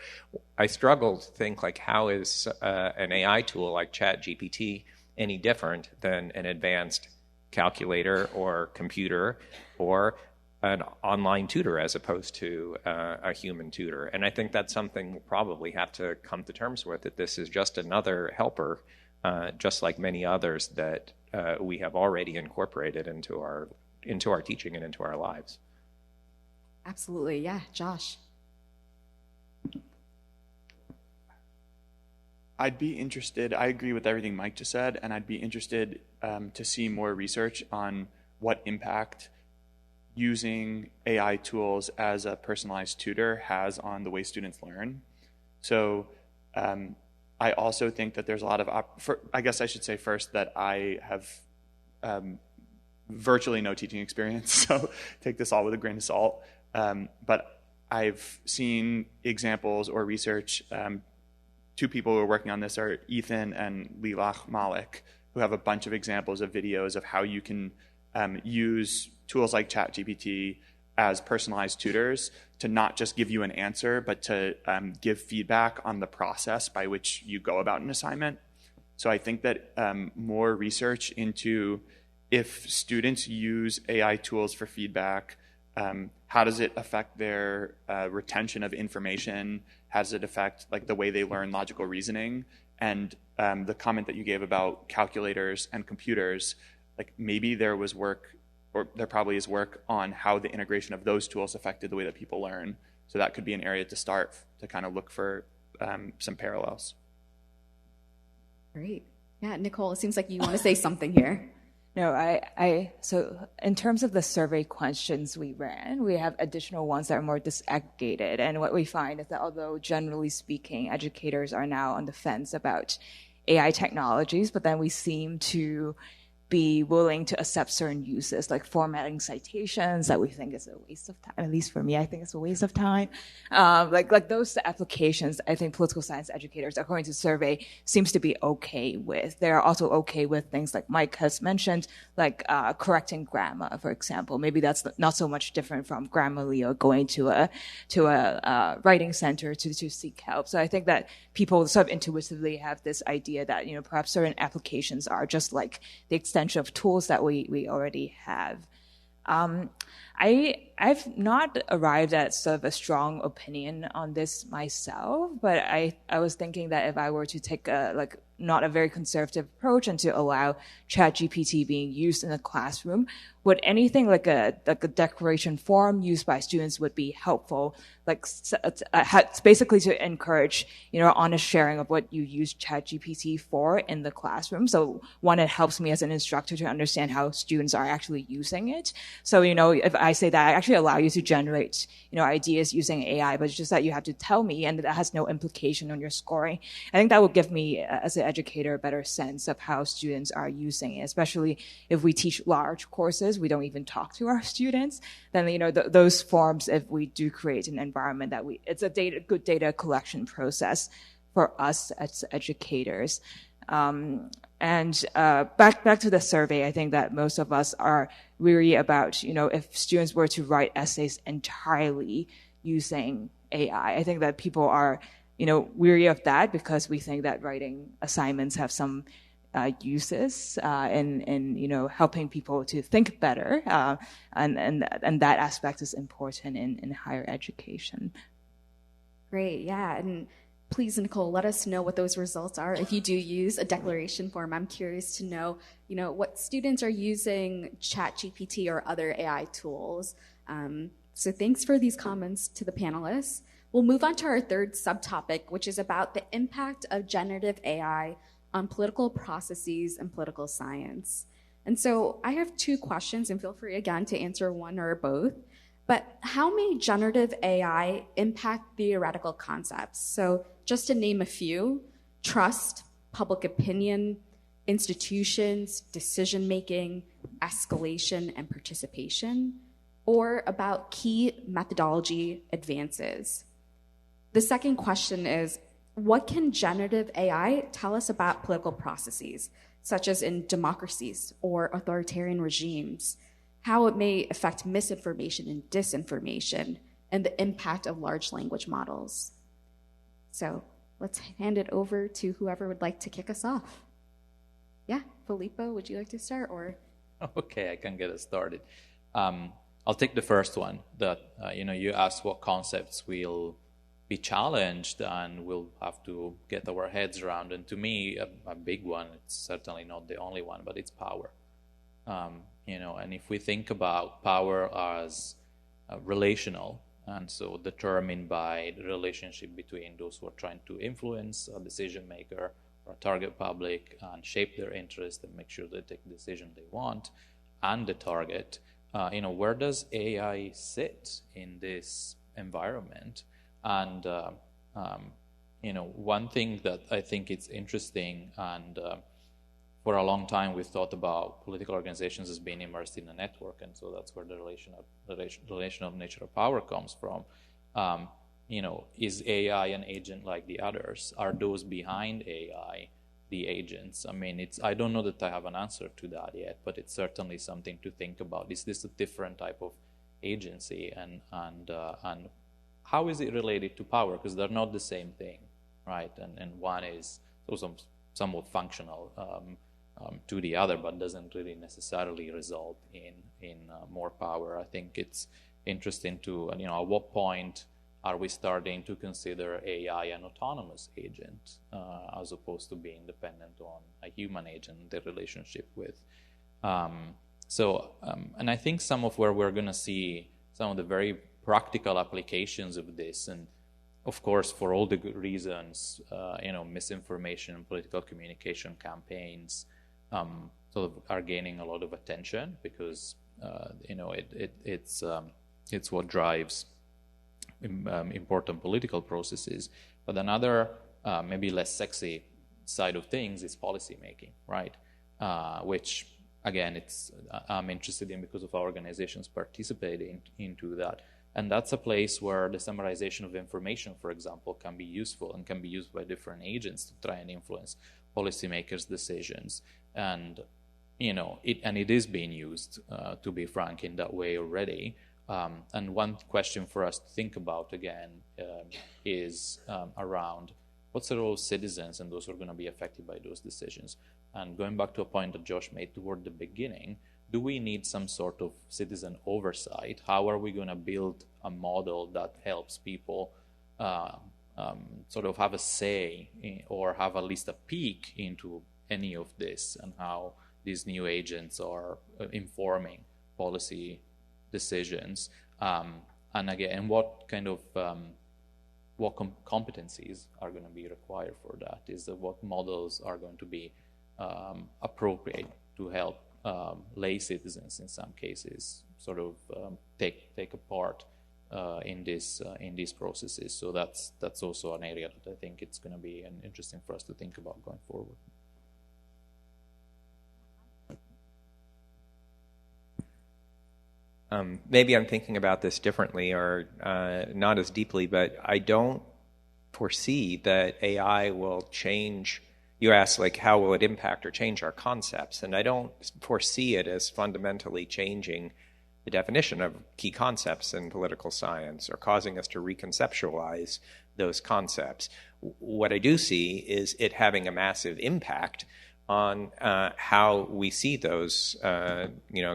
Speaker 3: I struggle to think, how is an AI tool like Chat GPT any different than an advanced calculator or computer or an online tutor as opposed to a human tutor. And I think that's something we'll probably have to come to terms with, that this is just another helper, just like many others that we have already incorporated into our teaching and into our lives.
Speaker 1: Absolutely. Yeah. Josh.
Speaker 4: I'd be interested, I agree with everything Mike just said, and I'd be interested to see more research on what impact using AI tools as a personalized tutor has on the way students learn. So I also think that there's a lot of, I guess I should say first that I have virtually no teaching experience, so take this all with a grain of salt. But I've seen examples or research. Two people who are working on this are Ethan and Lilach Malik, who have a bunch of examples of videos of how you can use tools like Chat GPT as personalized tutors to not just give you an answer, but to give feedback on the process by which you go about an assignment. So I think that more research into if students use AI tools for feedback, how does it affect their retention of information? How does it affect like the way they learn logical reasoning? And the comment that you gave about calculators and computers, like maybe there was work, or there probably is work on how the integration of those tools affected the way that people learn. So that could be an area to start to kind of look for some parallels.
Speaker 1: Great. Yeah, Nicole, it seems like you want to say something here.
Speaker 5: No, so in terms of the survey questions we ran, we have additional ones that are more disaggregated. And what we find is that although generally speaking, educators are now on the fence about AI technologies, but then we seem to be willing to accept certain uses, like formatting citations that we think is a waste of time. At least for me, I think it's a waste of time. Like those applications, I think political science educators, according to survey, seems to be okay with. They're also okay with things like Mike has mentioned, like correcting grammar, for example. Maybe that's not so much different from Grammarly or going to a writing center to seek help. So I think that people sort of intuitively have this idea that, perhaps certain applications are just like the extension of tools that we already have. I've not arrived at sort of a strong opinion on this myself, but I was thinking that if I were to take not a very conservative approach and to allow Chat GPT being used in a classroom, would anything like a declaration form used by students would be helpful? It's basically to encourage, honest sharing of what you use Chat GPT for in the classroom. So one, it helps me as an instructor to understand how students are actually using it. So, if I say that, I actually allow you to generate, ideas using AI, but it's just that you have to tell me, and that has no implication on your scoring. I think that would give me, as an educator, a better sense of how students are using it, especially if we teach large courses, we don't even talk to our students. Then, those forms, if we do create an environment that it's a good data collection process for us as educators. And back to the survey, I think that most of us are weary about, if students were to write essays entirely using AI. I think that people are, weary of that because we think that writing assignments have some uses in helping people to think better, and that aspect is important in higher education.
Speaker 1: Great, yeah, and please, Nicole, let us know what those results are. If you do use a declaration form, I'm curious to know, what students are using Chat GPT or other AI tools. So thanks for these comments to the panelists. We'll move on to our third subtopic, which is about the impact of generative AI on political processes and political science. And so I have two questions, and feel free again to answer one or both. But how may generative AI impact theoretical concepts? So just to name a few: trust, public opinion, institutions, decision-making, escalation, and participation, or about key methodology advances. The second question is, what can generative AI tell us about political processes, such as in democracies or authoritarian regimes, how it may affect misinformation and disinformation, and the impact of large language models? So let's hand it over to whoever would like to kick us off. Yeah, Filippo, would you like to start? Or
Speaker 2: Okay, I can get us started. I'll take the first one, that you asked what concepts will be challenged and we'll have to get our heads around. And to me, a big one, it's certainly not the only one, but it's power. And if we think about power as relational, and so determined by the relationship between those who are trying to influence a decision maker or a target public and shape their interest and make sure they take the decision they want, and the target, where does AI sit in this environment? And one thing that I think it's interesting, and for a long time we've thought about political organizations as being immersed in a network, and so that's where the relational nature of power comes from. Is AI an agent like the others? Are those behind AI the agents? I mean, I don't know that I have an answer to that yet, but it's certainly something to think about. Is this a different type of agency, and how is it related to power? Because they're not the same thing, right? And one is also somewhat functional to the other, but doesn't really necessarily result in more power. I think it's interesting to, at what point are we starting to consider AI an autonomous agent as opposed to being dependent on a human agent, the relationship with. And I think some of where we're going to see some of the very practical applications of this, and of course, for all the good reasons, misinformation and political communication campaigns sort of are gaining a lot of attention because it's what drives important political processes. But another maybe less sexy side of things is policy making, right? Which again, I'm interested in because of our organizations participating into that. And that's a place where the summarization of information, for example, can be useful and can be used by different agents to try and influence policymakers' decisions. And it is being used, to be frank, in that way already. And one question for us to think about again is around what's the role of citizens and those who are going to be affected by those decisions. And going back to a point that Josh made toward the beginning, do we need some sort of citizen oversight? How are we going to build a model that helps people sort of have a say or have at least a peek into any of this and how these new agents are informing policy decisions? And again, what kind of competencies are going to be required for that? What models are going to be appropriate to help lay citizens in some cases sort of take a part in these processes. So that's also an area that I think it's going to be interesting for us to think about going forward.
Speaker 3: Maybe I'm thinking about this differently or not as deeply, but I don't foresee that AI will change. You asked, how will it impact or change our concepts? And I don't foresee it as fundamentally changing the definition of key concepts in political science or causing us to reconceptualize those concepts. What I do see is it having a massive impact on how we see those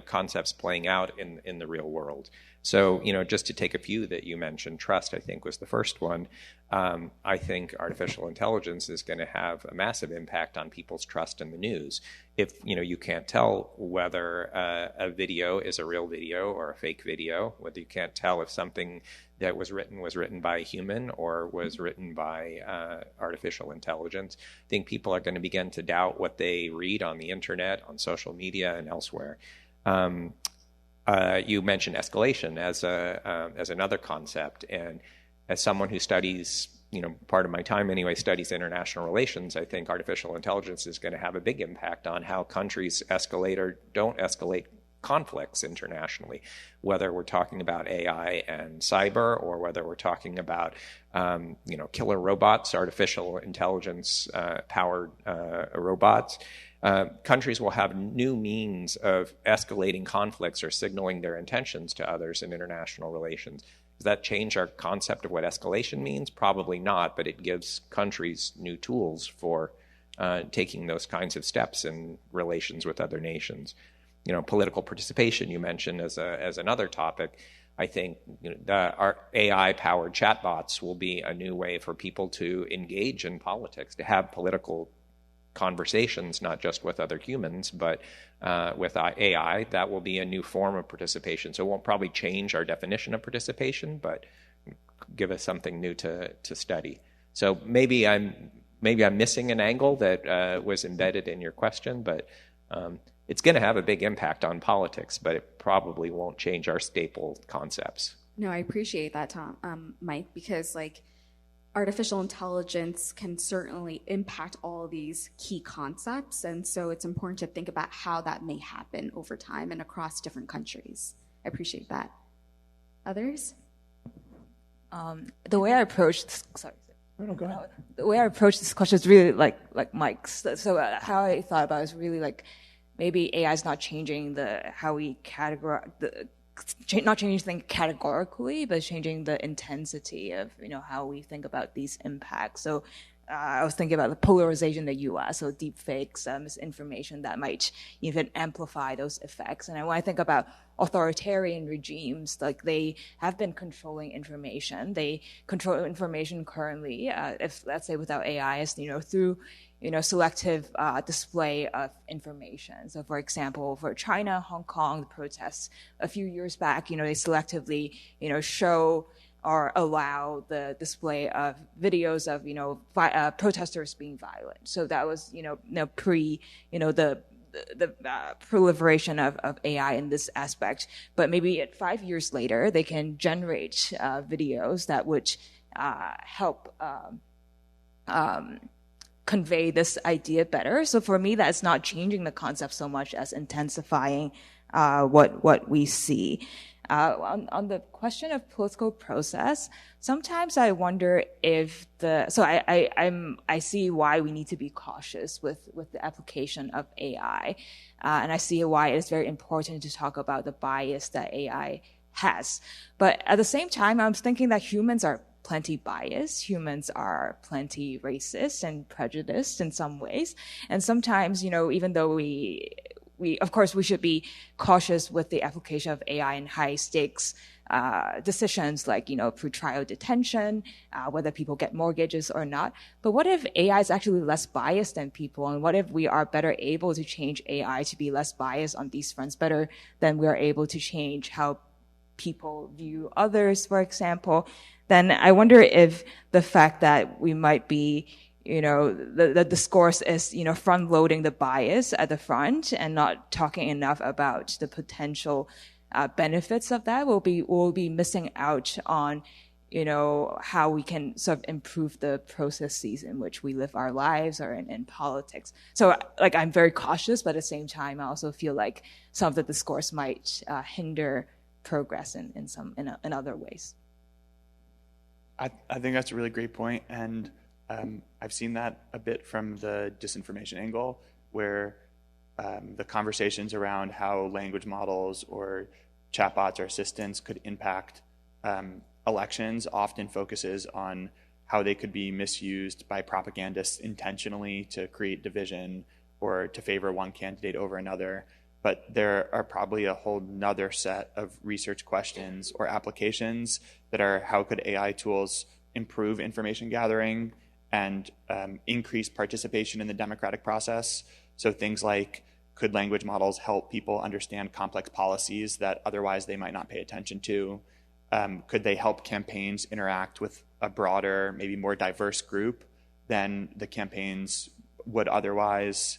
Speaker 3: concepts playing out in the real world. So, just to take a few that you mentioned, trust, I think, was the first one. I think artificial intelligence is going to have a massive impact on people's trust in the news. If, you can't tell whether a video is a real video or a fake video, whether you can't tell if something that was written by a human or was written by artificial intelligence, I think people are going to begin to doubt what they read on the internet, on social media, and elsewhere. You mentioned escalation as another concept, and as someone who studies, part of my time anyway, studies international relations, I think artificial intelligence is going to have a big impact on how countries escalate or don't escalate conflicts internationally, whether we're talking about AI and cyber or whether we're talking about, killer robots, artificial intelligence powered robots. Countries will have new means of escalating conflicts or signaling their intentions to others in international relations. Does that change our concept of what escalation means? Probably not, but it gives countries new tools for taking those kinds of steps in relations with other nations. political participation you mentioned as another topic. I think our AI-powered chatbots will be a new way for people to engage in politics, to have political conversations, not just with other humans, but with AI. That will be a new form of participation. So it won't probably change our definition of participation, but give us something new to study. So maybe I'm missing an angle that was embedded in your question, but it's going to have a big impact on politics, but it probably won't change our staple concepts.
Speaker 1: No, I appreciate that, Mike, because artificial intelligence can certainly impact all of these key concepts, and so it's important to think about how that may happen over time and across different countries. I appreciate that. Others?
Speaker 5: The way I approach this, sorry.
Speaker 4: No, go ahead.
Speaker 5: The way I approach this question is really like Mike's. So how I thought about it is really maybe AI is not changing how we categorize not changing things categorically, but changing the intensity of how we think about these impacts. So I was thinking about the polarization in the U.S., so deep fakes, misinformation that might even amplify those effects. And when I think about authoritarian regimes, they have been controlling information. They control information currently, if let's say without AI, through selective display of information. So, for example, for China, Hong Kong, the protests a few years back, they selectively, show or allow the display of videos of, protesters being violent. So that was, pre, the proliferation of AI in this aspect. But maybe 5 years later, they can generate videos that would help convey this idea better. So for me, that's not changing the concept so much as intensifying what we see. On the question of political process, sometimes I wonder if I see why we need to be cautious with the application of AI, and I see why it is very important to talk about the bias that AI has. But at the same time, I'm thinking that humans are plenty biased. Humans are plenty racist and prejudiced in some ways. And sometimes, even though we of course, we should be cautious with the application of AI in high stakes decisions like, pretrial detention, whether people get mortgages or not. But what if AI is actually less biased than people? And what if we are better able to change AI to be less biased on these fronts, better than we are able to change how people view others, for example? Then I wonder if the fact that we might be the discourse is, front loading the bias at the front and not talking enough about the potential benefits of that, we'll be missing out on, how we can sort of improve the processes in which we live our lives or in politics. So I'm very cautious, but at the same time, I also feel like some of the discourse might hinder progress in other ways.
Speaker 4: I think that's a really great point, and I've seen that a bit from the disinformation angle, where the conversations around how language models or chatbots or assistants could impact elections often focuses on how they could be misused by propagandists intentionally to create division or to favor one candidate over another. But there are probably a whole nother set of research questions or applications that are how could AI tools improve information gathering and increase participation in the democratic process. So things like, could language models help people understand complex policies that otherwise they might not pay attention to? Could they help campaigns interact with a broader, maybe more diverse group than the campaigns would otherwise?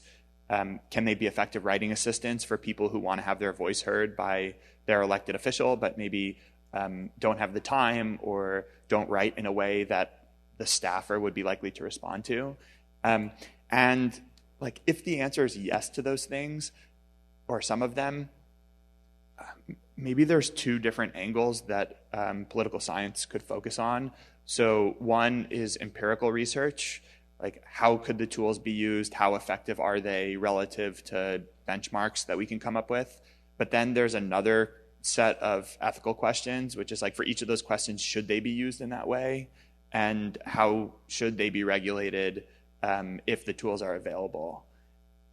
Speaker 4: Can they be effective writing assistants for people who want to have their voice heard by their elected official, but maybe don't have the time or don't write in a way that the staffer would be likely to respond to? And if the answer is yes to those things, or some of them, maybe there's two different angles that political science could focus on. So one is empirical research, like how could the tools be used? How effective are they relative to benchmarks that we can come up with? But then there's another set of ethical questions, which is for each of those questions, should they be used in that way? And how should they be regulated if the tools are available?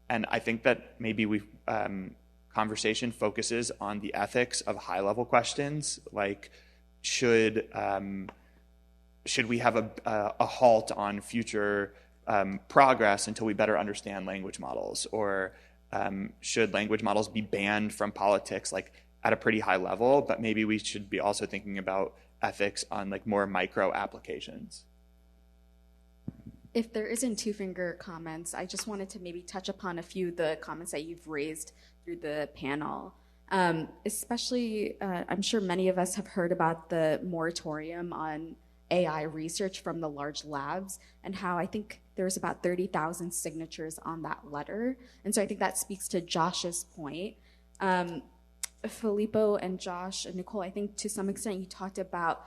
Speaker 4: And I think that maybe we've come conversation focuses on the ethics of high-level questions, like should we have a halt on future progress until we better understand language models, or should language models be banned from politics, like at a pretty high level, but maybe we should be also thinking about ethics on like more micro applications.
Speaker 1: If there isn't two-finger comments, I just wanted to maybe touch upon a few of the comments that you've raised through the panel. Especially, I'm sure many of us have heard about the moratorium on AI research from the large labs, and how I think there's about 30,000 signatures on that letter. And so I think that speaks to Josh's point. Filippo and Josh and Nicole, I think to some extent you talked about,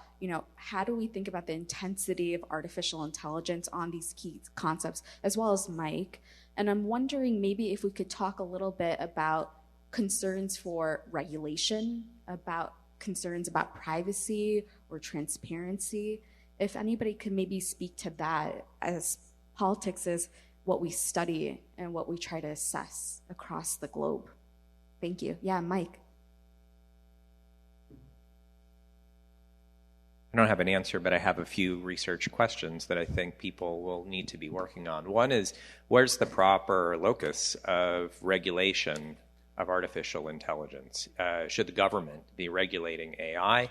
Speaker 1: how do we think about the intensity of artificial intelligence on these key concepts, as well as Mike. And I'm wondering maybe if we could talk a little bit about concerns for regulation, about concerns about privacy or transparency. If anybody could maybe speak to that, as politics is what we study and what we try to assess across the globe. Thank you. Yeah, Mike.
Speaker 3: I don't have an answer, but I have a few research questions that I think people will need to be working on. One is, where's the proper locus of regulation of artificial intelligence? Should the government be regulating AI?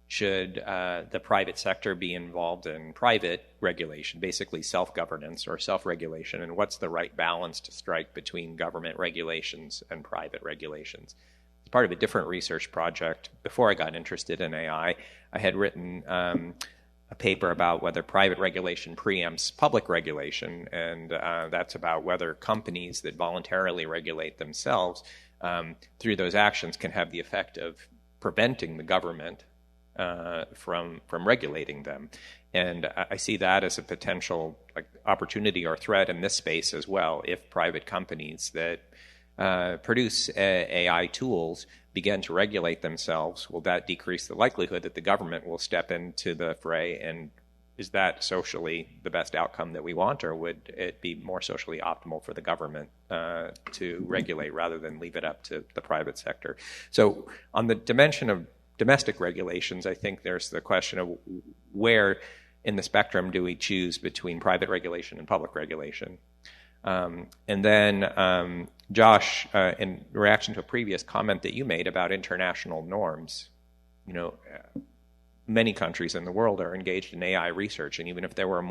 Speaker 3: Should the private sector be involved in private regulation, basically self-governance or self-regulation? And what's the right balance to strike between government regulations and private regulations? As part of a different research project, before I got interested in AI, I had written a paper about whether private regulation preempts public regulation, and that's about whether companies that voluntarily regulate themselves through those actions can have the effect of preventing the government from regulating them. And I see that as a potential opportunity or threat in this space as well. If private companies that produce AI tools begin to regulate themselves, will that decrease the likelihood that the government will step into the fray? And is that socially the best outcome that we want, or would it be more socially optimal for the government to regulate rather than leave it up to the private sector? So on the dimension of domestic regulations, I think there's the question of where in the spectrum do we choose between private regulation and public regulation. And then, Josh, in reaction to a previous comment that you made about international norms, many countries in the world are engaged in AI research, and even if there were a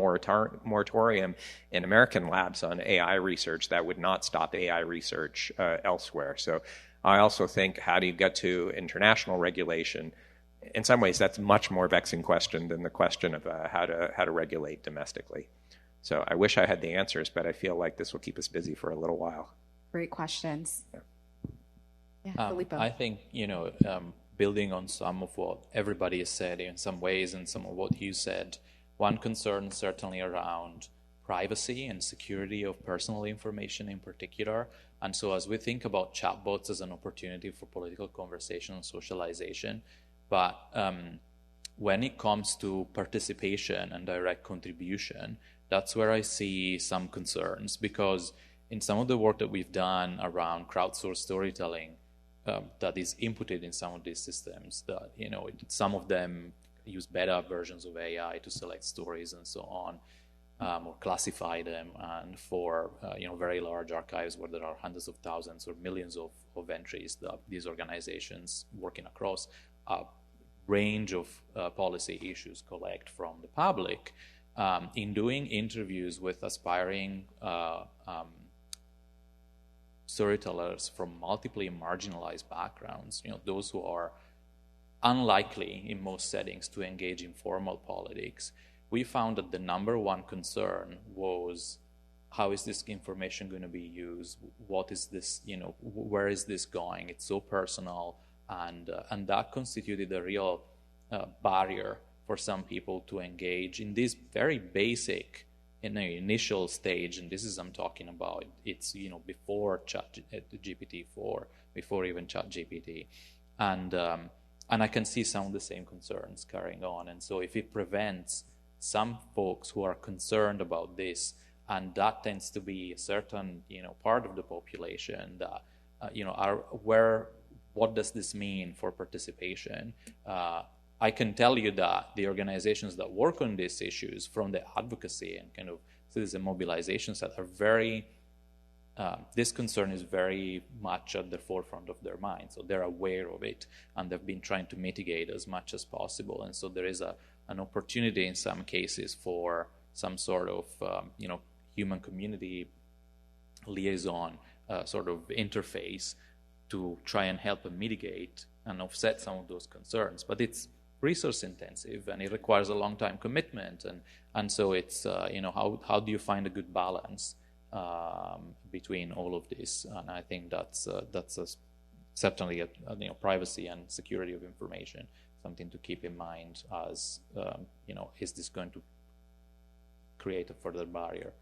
Speaker 3: moratorium in American labs on AI research, that would not stop AI research elsewhere. So I also think, how do you get to international regulation? In some ways, that's a much more vexing question than the question of how to regulate domestically. So I wish I had the answers, but I feel like this will keep us busy for a little while.
Speaker 1: Great questions. Yeah, Filippo.
Speaker 2: I think, building on some of what everybody has said in some ways and some of what you said, one concern certainly around privacy and security of personal information in particular. And so as we think about chatbots as an opportunity for political conversation and socialization, but when it comes to participation and direct contribution, that's where I see some concerns, because in some of the work that we've done around crowdsourced storytelling that is inputted in some of these systems, that some of them use beta versions of AI to select stories and so on, or classify them, and for very large archives where there are hundreds of thousands or millions of entries that these organizations working across a range of policy issues collect from the public. In doing interviews with aspiring storytellers from multiply marginalized backgrounds, those who are unlikely in most settings to engage in formal politics, we found that the number one concern was, how is this information going to be used? What is this, where is this going? It's so personal, and that constituted a real barrier for some people to engage in this very basic, in the initial stage, and this is I'm talking about. It's before Chat GPT 4, before even Chat GPT, and I can see some of the same concerns carrying on. And so if it prevents some folks who are concerned about this, and that tends to be a certain part of the population that what does this mean for participation? I can tell you that the organizations that work on these issues, from the advocacy and kind of citizen mobilizations, that are very, this concern is very much at the forefront of their mind. So they're aware of it, and they've been trying to mitigate as much as possible. And so there is an opportunity in some cases for some sort of, human community liaison sort of interface to try and help and mitigate and offset some of those concerns. But it's resource intensive, and it requires a long time commitment, and so it's how do you find a good balance between all of this? And I think that's certainly privacy and security of information, something to keep in mind as is this going to create a further barrier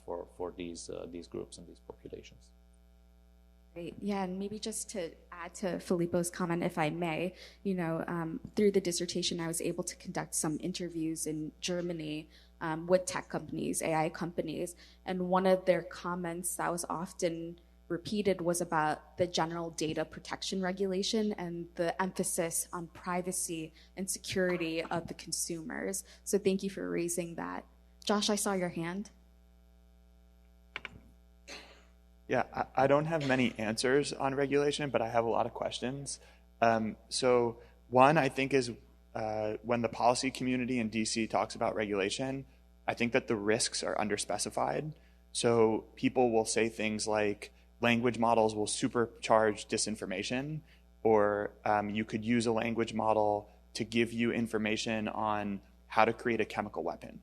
Speaker 2: for these groups and these populations?
Speaker 1: Great. Yeah, and maybe just to add to Filippo's comment, if I may, through the dissertation, I was able to conduct some interviews in Germany with tech companies, AI companies, and one of their comments that was often repeated was about the general data protection regulation and the emphasis on privacy and security of the consumers. So thank you for raising that. Josh, I saw your hand.
Speaker 4: Yeah, I don't have many answers on regulation, but I have a lot of questions. So one, I think, is when the policy community in DC talks about regulation, I think that the risks are underspecified. So people will say things like language models will supercharge disinformation, or you could use a language model to give you information on how to create a chemical weapon.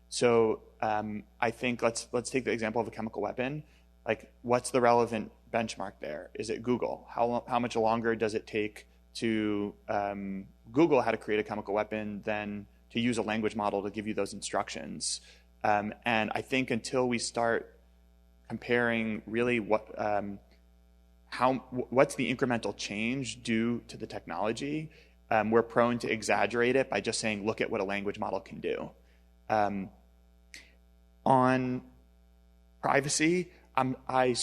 Speaker 4: So I think let's take the example of a chemical weapon. Like, what's the relevant benchmark there? Is it Google? How much longer does it take to Google how to create a chemical weapon than to use a language model to give you those instructions? And I think until we start comparing really what's the incremental change due to the technology, we're prone to exaggerate it by just saying, look at what a language model can do. On privacy, I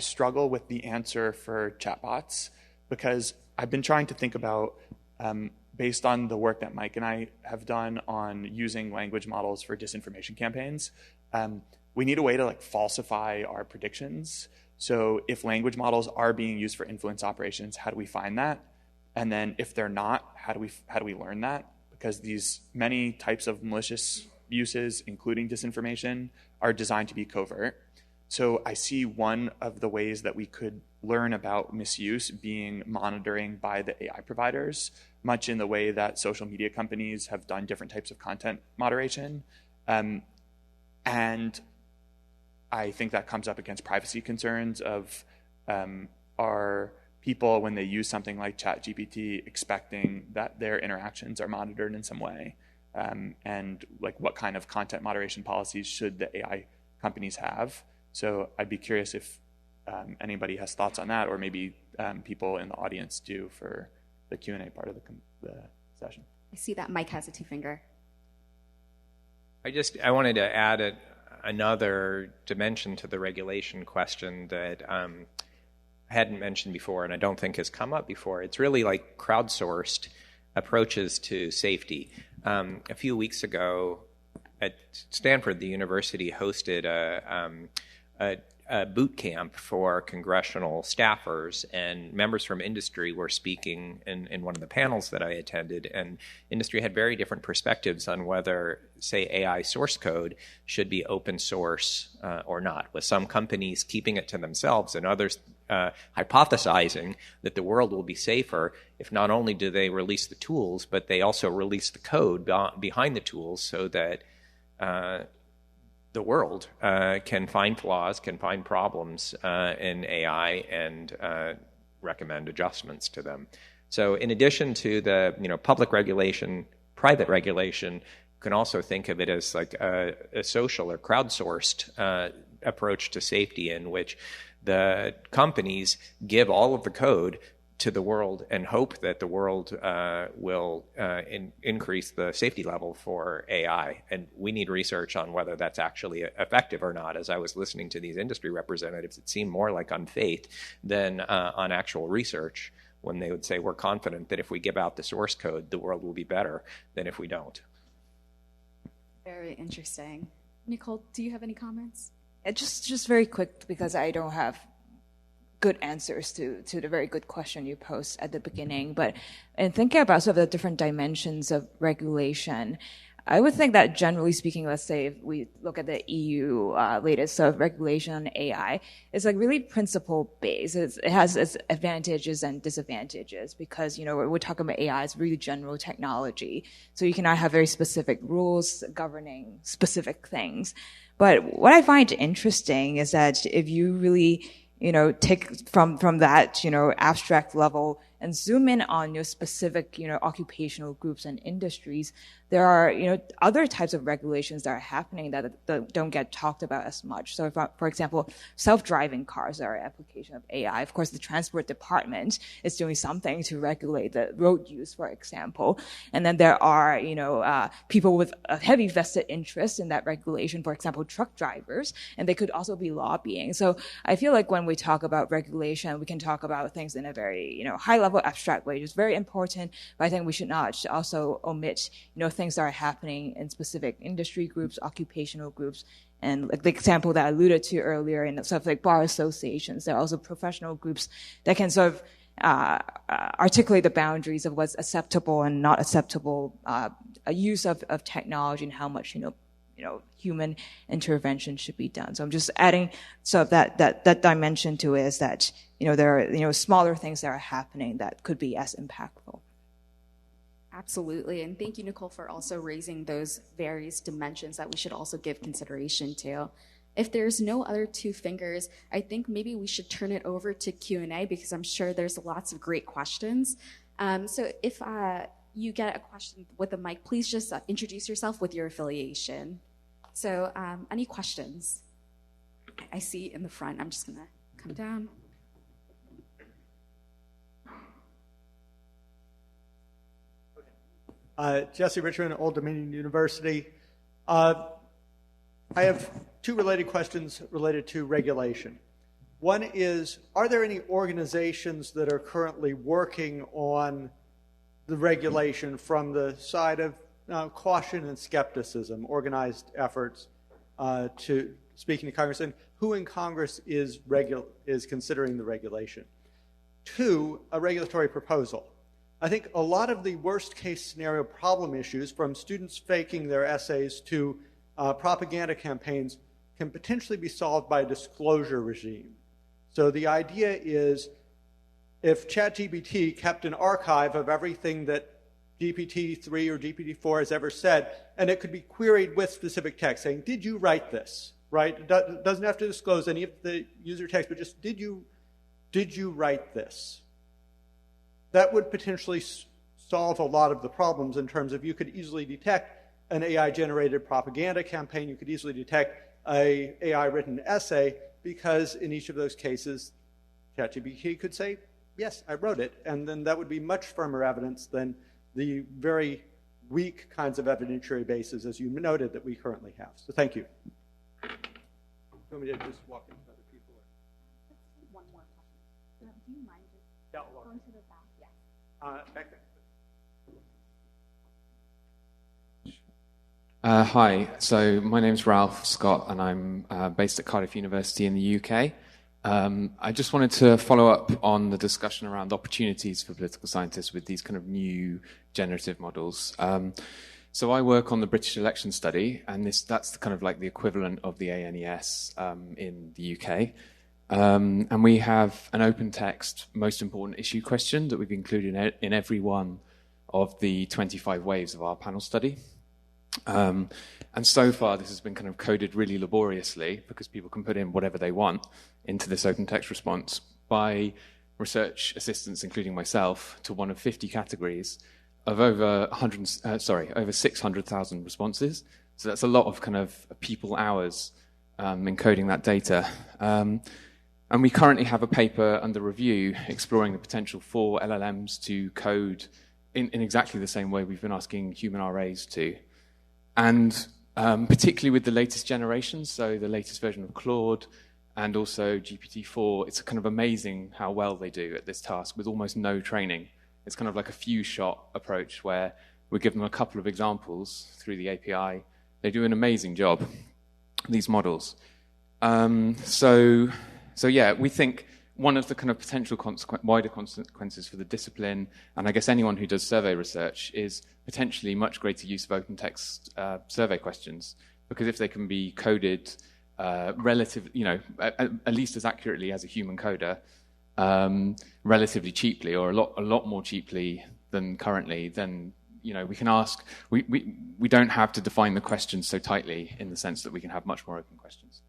Speaker 4: struggle with the answer for chatbots, because I've been trying to think about, based on the work that Mike and I have done on using language models for disinformation campaigns, we need a way to falsify our predictions. So if language models are being used for influence operations, how do we find that? And then if they're not, how do we learn that? Because these many types of malicious uses, including disinformation, are designed to be covert. So I see one of the ways that we could learn about misuse being monitoring by the AI providers, much in the way that social media companies have done different types of content moderation. And I think that comes up against privacy concerns of are people, when they use something like Chat GPT, expecting that their interactions are monitored in some way? And what kind of content moderation policies should the AI companies have? So I'd be curious if anybody has thoughts on that, or maybe people in the audience do for the Q&A part of the session.
Speaker 1: I see that Mike has a two-finger.
Speaker 3: I wanted to add another dimension to the regulation question that I hadn't mentioned before, and I don't think has come up before. It's really like crowdsourced approaches to safety. A few weeks ago at Stanford, the university hosted a boot camp for congressional staffers, and members from industry were speaking in one of the panels that I attended, and industry had very different perspectives on whether, say, AI source code should be open source or not, with some companies keeping it to themselves and others hypothesizing that the world will be safer if not only do they release the tools, but they also release the code behind the tools so that the world can find flaws, can find problems in AI, and recommend adjustments to them. So in addition to the public regulation, private regulation, you can also think of it as like a social or crowdsourced approach to safety, in which the companies give all of the code to the world and hope that the world will increase the safety level for AI. And we need research on whether that's actually effective or not. As I was listening to these industry representatives, it seemed more like on faith than on actual research, when they would say, we're confident that if we give out the source code, the world will be better than if we don't.
Speaker 1: Very interesting. Nicole, do you have any comments?
Speaker 5: Just very quick, because I don't have good answers to the very good question you posed at the beginning. But in thinking about sort of the different dimensions of regulation, I would think that generally speaking, let's say if we look at the EU latest sort of regulation on AI, it's like really principle based. It has its advantages and disadvantages, because, you know, we're talking about AI as really general technology. So you cannot have very specific rules governing specific things. But what I find interesting is that if you really, you know, take from that, you know, abstract level and zoom in on your specific, you know, occupational groups and industries, there are, you know, other types of regulations that are happening that don't get talked about as much. So, for example, self-driving cars are an application of AI. Of course, the transport department is doing something to regulate the road use, for example. And then there are, you know, people with a heavy vested interest in that regulation, for example, truck drivers, and they could also be lobbying. So I feel like when we talk about regulation, we can talk about things in a very, you know, high-level abstract way. It's very important, but I think we should not also omit, you know, things that are happening in specific industry groups, occupational groups, and like the example that I alluded to earlier in sort of like bar associations. There are also professional groups that can sort of articulate the boundaries of what's acceptable and not acceptable use of technology, and how much, you know, human intervention should be done. So I'm just adding sort of that dimension to it, is that, you know, there are, you know, smaller things that are happening that could be as impactful.
Speaker 1: Absolutely. And thank you, Nicole, for also raising those various dimensions that we should also give consideration to. If there's no other two fingers, I think maybe we should turn it over to Q&A, because I'm sure there's lots of great questions. So if you get a question with a mic, please just introduce yourself with your affiliation. So any questions? I see in the front. I'm just going to come down.
Speaker 6: Jesse Richmond, Old Dominion University. I have two related questions related to regulation. One is, are there any organizations that are currently working on the regulation from the side of caution and skepticism, organized efforts to speaking to Congress, and who in Congress is considering the regulation? Two, a regulatory proposal. I think a lot of the worst case scenario problem issues, from students faking their essays to propaganda campaigns, can potentially be solved by a disclosure regime. So the idea is, if Chat GPT kept an archive of everything that GPT-3 or GPT-4 has ever said, and it could be queried with specific text, saying, did you write this? Right? It doesn't have to disclose any of the user text, but just, did you write this? That would potentially solve a lot of the problems, in terms of, you could easily detect an AI-generated propaganda campaign, you could easily detect an AI-written essay, because in each of those cases, ChatGPT could say, yes, I wrote it, and then that would be much firmer evidence than the very weak kinds of evidentiary bases, as you noted, that we currently have. So thank you. Do you want me to just walk into other people?
Speaker 1: One more question. Do you mind just going to the back?
Speaker 6: Back there.
Speaker 7: Hi, so my name's Ralph Scott, and I'm based at Cardiff University in the UK. I just wanted to follow up on the discussion around opportunities for political scientists with these kind of new generative models. So I work on the British election study, and that's kind of like the equivalent of the ANES in the UK. And we have an open text most important issue question that we've included in every one of the 25 waves of our panel study. And so far, this has been kind of coded really laboriously, because people can put in whatever they want into this open text response, by research assistants, including myself, to one of 50 categories of over 600,000 responses. So that's a lot of kind of people hours encoding that data. And we currently have a paper under review exploring the potential for LLMs to code in exactly the same way we've been asking human RAs to. And particularly with the latest generations, so the latest version of Claude and also GPT-4, it's kind of amazing how well they do at this task with almost no training. It's kind of like a few-shot approach where we give them a couple of examples through the API. They do an amazing job, these models. So yeah, we think one of the kind of potential wider consequences for the discipline, and I guess anyone who does survey research, is potentially much greater use of open text survey questions, because if they can be coded at least as accurately as a human coder, relatively cheaply, or a lot more cheaply than currently, then we can ask. We don't have to define the questions so tightly, in the sense that we can have much more open questions.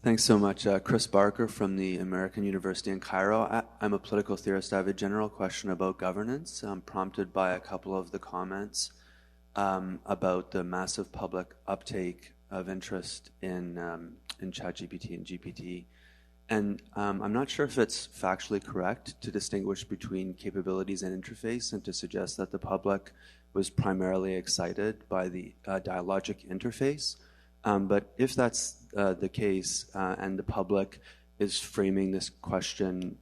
Speaker 8: Thanks so much. Chris Barker from the American University in Cairo. I'm a political theorist. I have a general question about governance, prompted by a couple of the comments about the massive public uptake of interest in Chat GPT and GPT. And I'm not sure if it's factually correct to distinguish between capabilities and interface, and to suggest that the public was primarily excited by the dialogic interface. But if that's the case, and the public is framing this question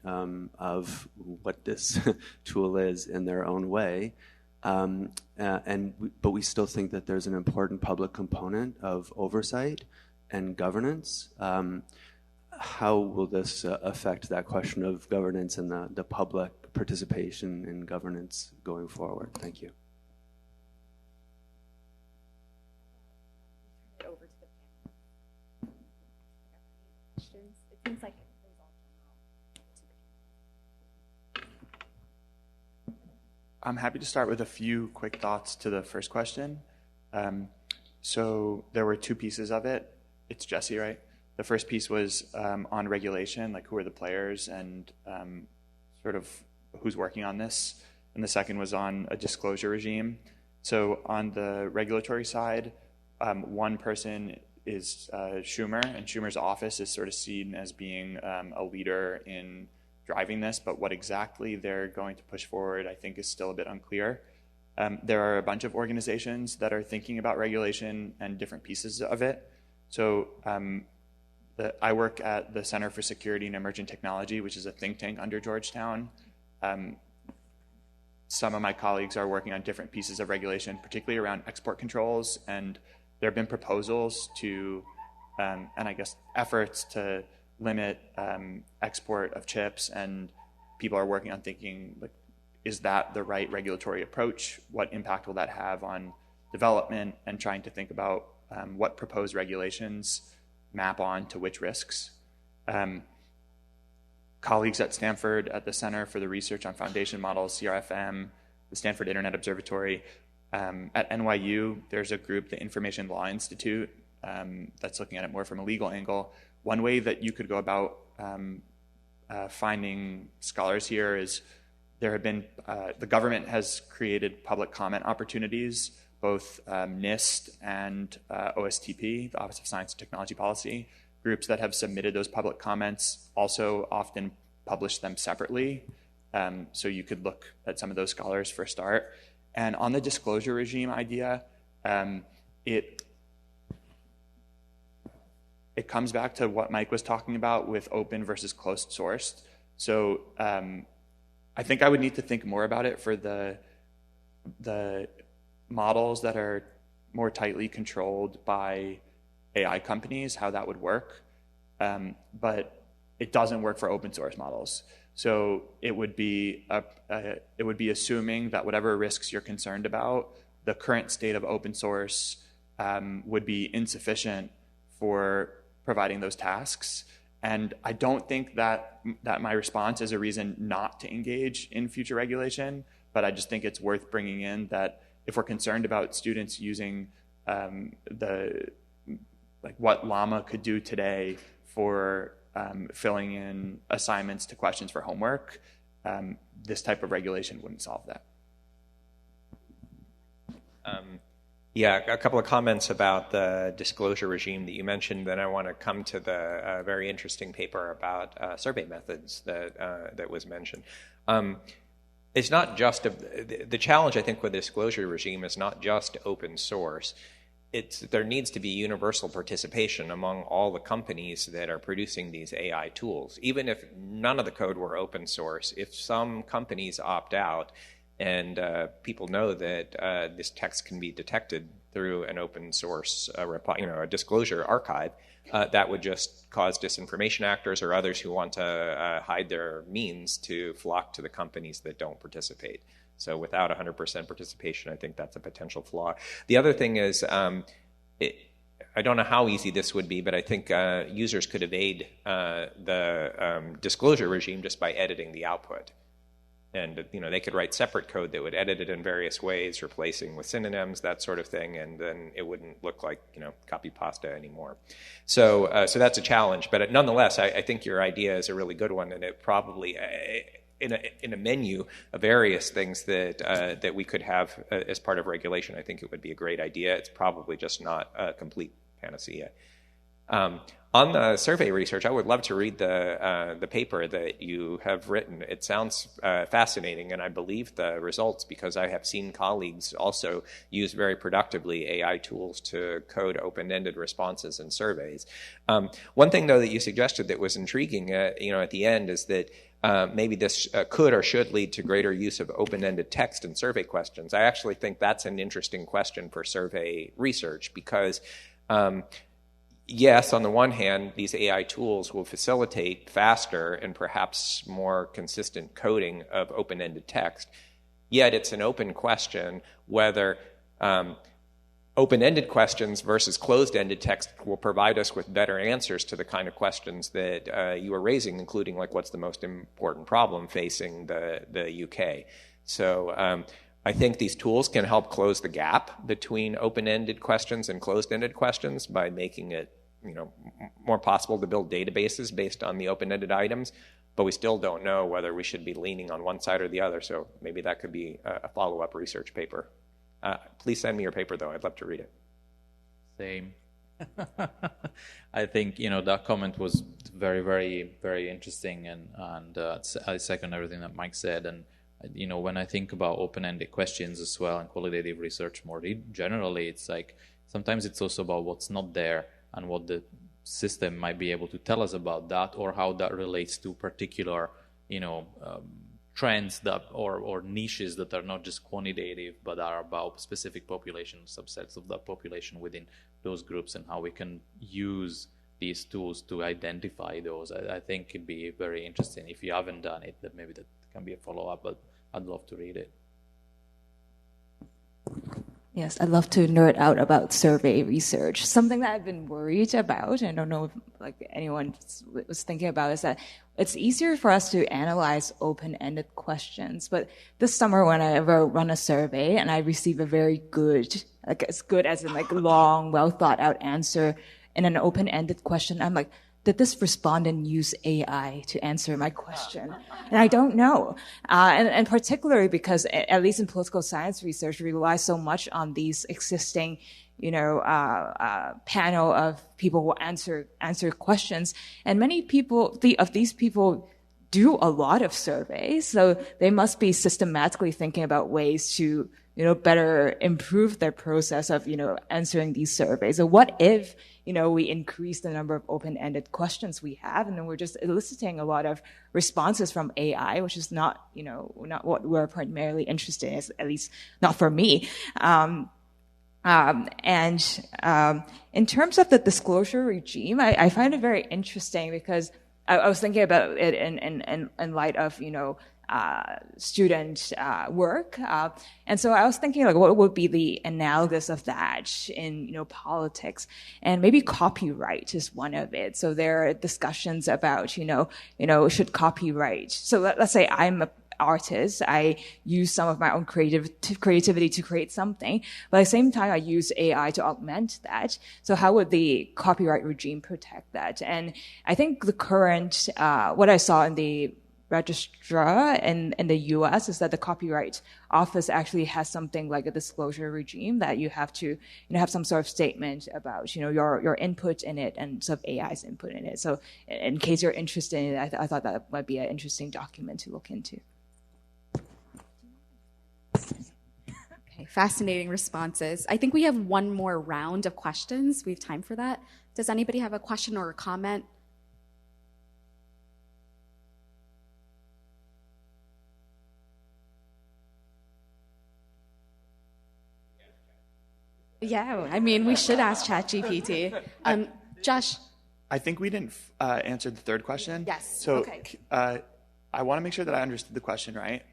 Speaker 8: of what this tool is in their own way, but we still think that there's an important public component of oversight and governance, how will this affect that question of governance and the public participation in governance going forward? Thank you.
Speaker 1: Seems like it was all general.
Speaker 4: I'm happy to start with a few quick thoughts to the first question. So there were two pieces of it. It's Jesse, right? The first piece was on regulation, like who are the players and sort of who's working on this. And the second was on a disclosure regime. So on the regulatory side, one person is Schumer, and Schumer's office is sort of seen as being a leader in driving this, but what exactly they're going to push forward, I think, is still a bit unclear. There are a bunch of organizations that are thinking about regulation and different pieces of it. So I work at the Center for Security and Emerging Technology, which is a think tank under Georgetown. Some of my colleagues are working on different pieces of regulation, particularly around export controls, and there have been proposals to, and I guess efforts to limit export of chips, and people are working on thinking, like, is that the right regulatory approach? What impact will that have on development? And trying to think about what proposed regulations map on to which risks. Colleagues at Stanford at the Center for the Research on Foundation Models, CRFM, the Stanford Internet Observatory, at NYU, there's a group, the Information Law Institute, that's looking at it more from a legal angle. One way that you could go about finding scholars here is there have been, the government has created public comment opportunities, both NIST and OSTP, the Office of Science and Technology Policy. Groups that have submitted those public comments also often publish them separately. So you could look at some of those scholars for a start. And on the disclosure regime idea, it comes back to what Mike was talking about with open versus closed sourced. So I think I would need to think more about it for the models that are more tightly controlled by AI companies, how that would work. But it doesn't work for open source models. So it would be assuming that whatever risks you're concerned about, the current state of open source would be insufficient for providing those tasks. And I don't think that my response is a reason not to engage in future regulation, but I just think it's worth bringing in that if we're concerned about students using what Llama could do today for filling in assignments to questions for homework, this type of regulation wouldn't solve that.
Speaker 3: Yeah, a couple of comments about the disclosure regime that you mentioned. Then I want to come to the very interesting paper about survey methods that was mentioned. It's not just the challenge, I think, with the disclosure regime is not just open source. There needs to be universal participation among all the companies that are producing these AI tools. Even if none of the code were open source, if some companies opt out, and people know that this text can be detected through an open source, a disclosure archive, that would just cause disinformation actors or others who want to hide their means to flock to the companies that don't participate. So without 100% participation, I think that's a potential flaw. The other thing is, I don't know how easy this would be, but I think users could evade the disclosure regime just by editing the output. And they could write separate code that would edit it in various ways, replacing with synonyms, that sort of thing, and then it wouldn't look like copy pasta anymore. So that's a challenge. But nonetheless, I think your idea is a really good one, and it probably in a menu of various things that we could have as part of regulation, I think it would be a great idea. It's probably just not a complete panacea. On the survey research, I would love to read the paper that you have written. It sounds fascinating, and I believe the results because I have seen colleagues also use very productively AI tools to code open-ended responses in surveys. One thing, though, that you suggested that was intriguing, at the end is that maybe this could or should lead to greater use of open-ended text in survey questions. I actually think that's an interesting question for survey research because yes, on the one hand, these AI tools will facilitate faster and perhaps more consistent coding of open-ended text. Yet it's an open question whether open-ended questions versus closed-ended text will provide us with better answers to the kind of questions that you were raising, including like what's the most important problem facing the UK. So I think these tools can help close the gap between open-ended questions and closed-ended questions by making it more possible to build databases based on the open-ended items, but we still don't know whether we should be leaning on one side or the other, so maybe that could be a follow-up research paper. Please send me your paper, though. I'd love to read it.
Speaker 2: Same. I think, that comment was very, very, very interesting, and I second everything that Mike said. And, when I think about open-ended questions as well and qualitative research more generally, it's like sometimes it's also about what's not there and what the system might be able to tell us about that, or how that relates to particular, trends that or niches that are not just quantitative but are about specific population subsets of that population within those groups, and how we can use these tools to identify those. I think it'd be very interesting. If you haven't done it, that maybe that can be a follow-up, but I'd love to read it.
Speaker 5: Yes, I'd love to nerd out about survey research. Something that I've been worried about, I don't know if anyone was thinking about, is that it's easier for us to analyze open-ended questions. But this summer when I ever run a survey and I receive a very good, as good as in long, well-thought-out answer in an open-ended question, I'm like, did this respondent use AI to answer my question? And I don't know. And particularly because, at least in political science research, we rely so much on these existing, panel of people who answer questions. And many people, of these people do a lot of surveys. So they must be systematically thinking about ways to, better improve their process of, answering these surveys. So what if, we increase the number of open-ended questions we have, and then we're just eliciting a lot of responses from AI, which is not what we're primarily interested in, at least not for me. And in terms of the disclosure regime, I find it very interesting because I was thinking about it in light of, student work. And so I was thinking what would be the analogous of that in, politics, and maybe copyright is one of it. So there are discussions about, should copyright. So let's say I'm a artist, I use some of my own creativity to create something, but at the same time I use AI to augment that. So how would the copyright regime protect that? And I think the current, what I saw in the registrar in the US is that the Copyright Office actually has something like a disclosure regime that you have to have some sort of statement about your input in it and sort of AI's input in it. So in case you're interested in it, I thought that might be an interesting document to look into.
Speaker 1: Okay, fascinating responses. I think we have one more round of questions. We have time for that. Does anybody have a question or a comment? Yeah, I mean, we should ask Chat GPT. Josh?
Speaker 4: I think we didn't answer the third question.
Speaker 1: Yes.
Speaker 4: So
Speaker 1: okay.
Speaker 4: I want to make sure that I understood the question right.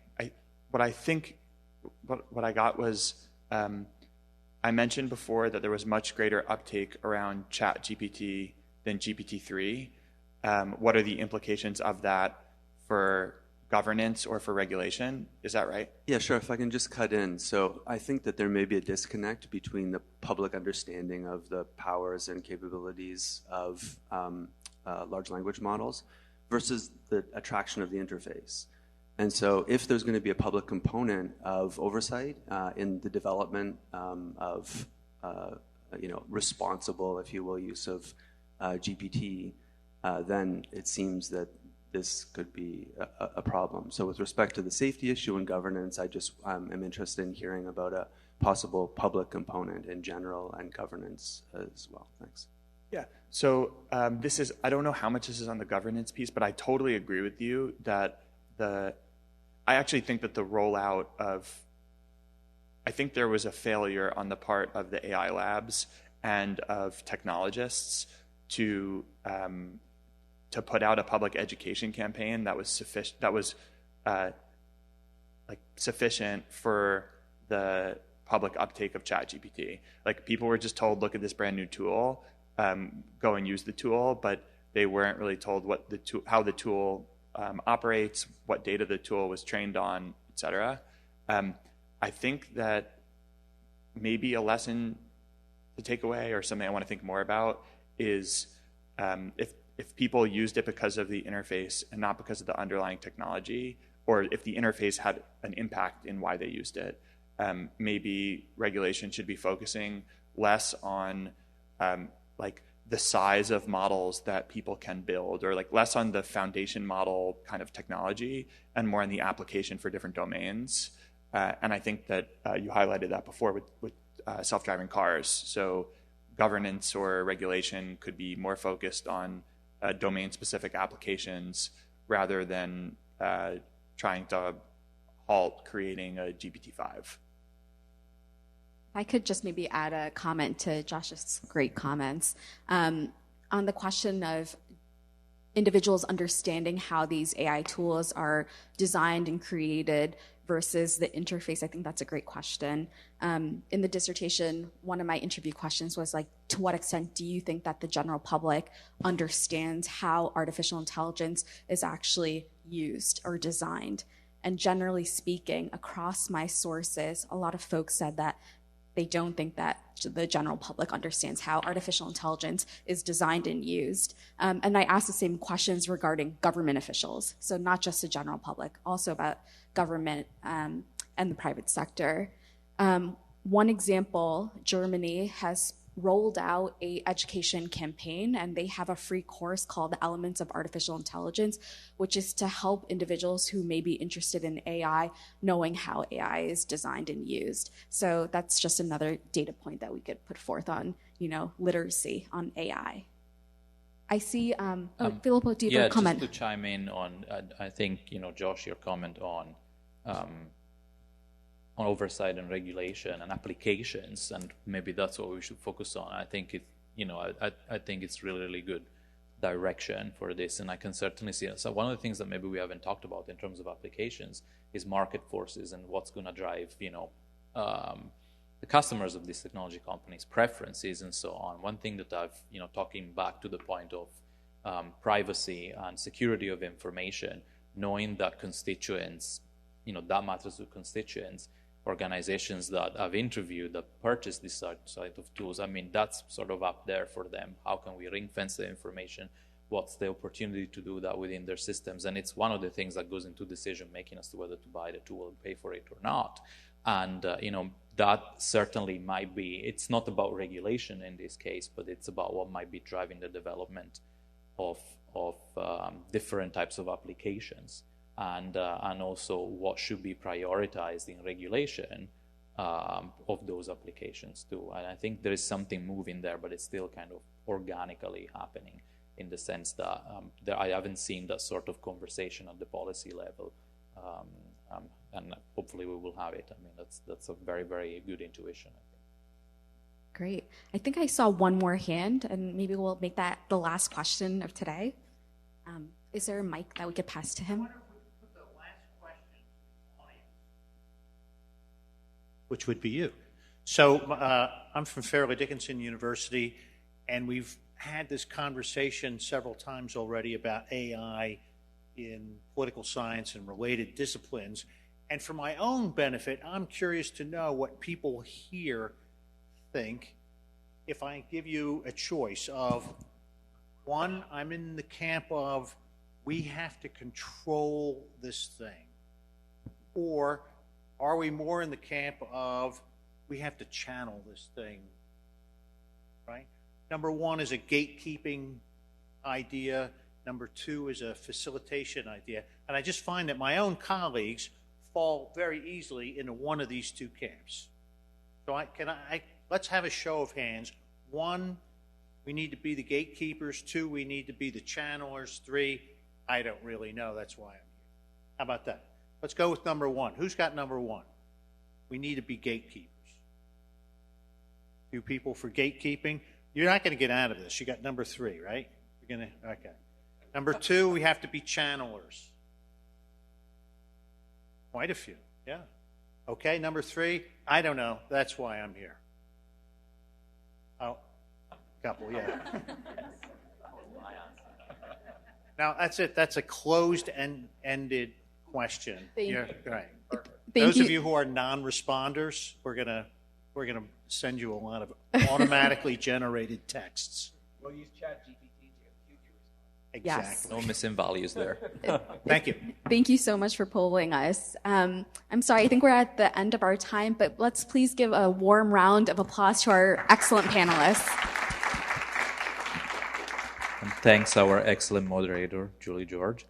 Speaker 4: What I got was I mentioned before that there was much greater uptake around Chat GPT than GPT-3. What are the implications of that for governance or for regulation? Is that right?
Speaker 8: Yeah, sure. If I can just cut in. So I think that there may be a disconnect between the public understanding of the powers and capabilities of large language models versus the attraction of the interface. And so if there's going to be a public component of oversight in the development of responsible, if you will, use of GPT, then it seems that this could be a problem. So with respect to the safety issue and governance, I just am interested in hearing about a possible public component in general and governance as well. Thanks.
Speaker 4: Yeah. So I don't know how much this is on the governance piece, but I totally agree with you that I actually think that the rollout I think there was a failure on the part of the AI labs and of technologists to put out a public education campaign that was sufficient for the public uptake of Chat GPT. Like, people were just told, look at this brand new tool, go and use the tool, but they weren't really told how the tool operates, what data the tool was trained on, etc. I think that maybe a lesson to take away, or something I want to think more about, is if people used it because of the interface and not because of the underlying technology, or if the interface had an impact in why they used it, maybe regulation should be focusing less on the size of models that people can build, or less on the foundation model kind of technology and more on the application for different domains. And I think that you highlighted that before with self-driving cars. So governance or regulation could be more focused on domain-specific applications rather than trying to halt creating a GPT-5.
Speaker 1: I could just maybe add a comment to Josh's great comments. On the question of individuals understanding how these AI tools are designed and created versus the interface, I think that's a great question. In the dissertation, one of my interview questions was to what extent do you think that the general public understands how artificial intelligence is actually used or designed? And generally speaking, across my sources, a lot of folks said that they don't think that the general public understands how artificial intelligence is designed and used. And I asked the same questions regarding government officials, so not just the general public, also about government and the private sector. One example, Germany has rolled out a education campaign, and they have a free course called The Elements of Artificial Intelligence, which is to help individuals who may be interested in AI knowing how AI is designed and used. So that's just another data point that we could put forth on, literacy on AI. I see, Filippo, do you have a comment?
Speaker 2: Just to chime in on, I think, Josh, your comment on oversight and regulation and applications, and maybe that's what we should focus on. I think I think it's really, really good direction for this, and I can certainly see it. So one of the things that maybe we haven't talked about in terms of applications is market forces and what's going to drive, the customers of these technology companies' preferences and so on. One thing that I've, talking back to the point of privacy and security of information, knowing that constituents, that matters to constituents, organizations that I've interviewed that purchase this sort of tools, I mean, that's sort of up there for them. How can we ring fence the information what's the opportunity to do that within their systems. And it's one of the things that goes into decision making as to whether to buy the tool and pay for it or not. And that certainly might be, it's not about regulation in this case, but it's about what might be driving the development of different types of applications, and also what should be prioritized in regulation of those applications too. And I think there is something moving there, but it's still kind of organically happening, in the sense that I haven't seen that sort of conversation at the policy level, and hopefully we will have it. I mean, that's a very, very good intuition, I think.
Speaker 1: Great. I think I saw one more hand, and maybe we'll make that the last question of today. Is there a mic that we could pass to him?
Speaker 9: Put the last question to the audience, which would be you. So I'm from Fairleigh Dickinson University, and we've had this conversation several times already about AI in political science and related disciplines. And for my own benefit, I'm curious to know what people here think if I give you a choice of, one, I'm in the camp of we have to control this thing, or are we more in the camp of we have to channel this thing, right? Number one is a gatekeeping idea. Number two is a facilitation idea. And I just find that my own colleagues fall very easily into one of these two camps. So let's have a show of hands. One, we need to be the gatekeepers. Two, we need to be the channelers. Three, I don't really know. That's why I'm here. How about that? Let's go with number one. Who's got number one? We need to be gatekeepers. Few people for gatekeeping. You're not going to get out of this. You got number three, right? You're going to, okay. Number two, we have to be channelers. Quite a few, yeah. Okay, number three, I don't know. That's why I'm here. Oh, a couple, yeah. Now, that's it. That's a closed-ended question.
Speaker 1: Thank you.
Speaker 9: Right.
Speaker 1: Thank
Speaker 9: Those of you who are non-responders, we're gonna send you a lot of automatically generated texts.
Speaker 3: We'll use Chat GPT to give you
Speaker 9: Exactly.
Speaker 1: Yes.
Speaker 2: No missing values there.
Speaker 9: Thank you.
Speaker 1: Thank you so much for polling us. I'm sorry, I think we're at the end of our time, but let's please give a warm round of applause to our excellent panelists.
Speaker 2: And thanks our excellent moderator, Julie George.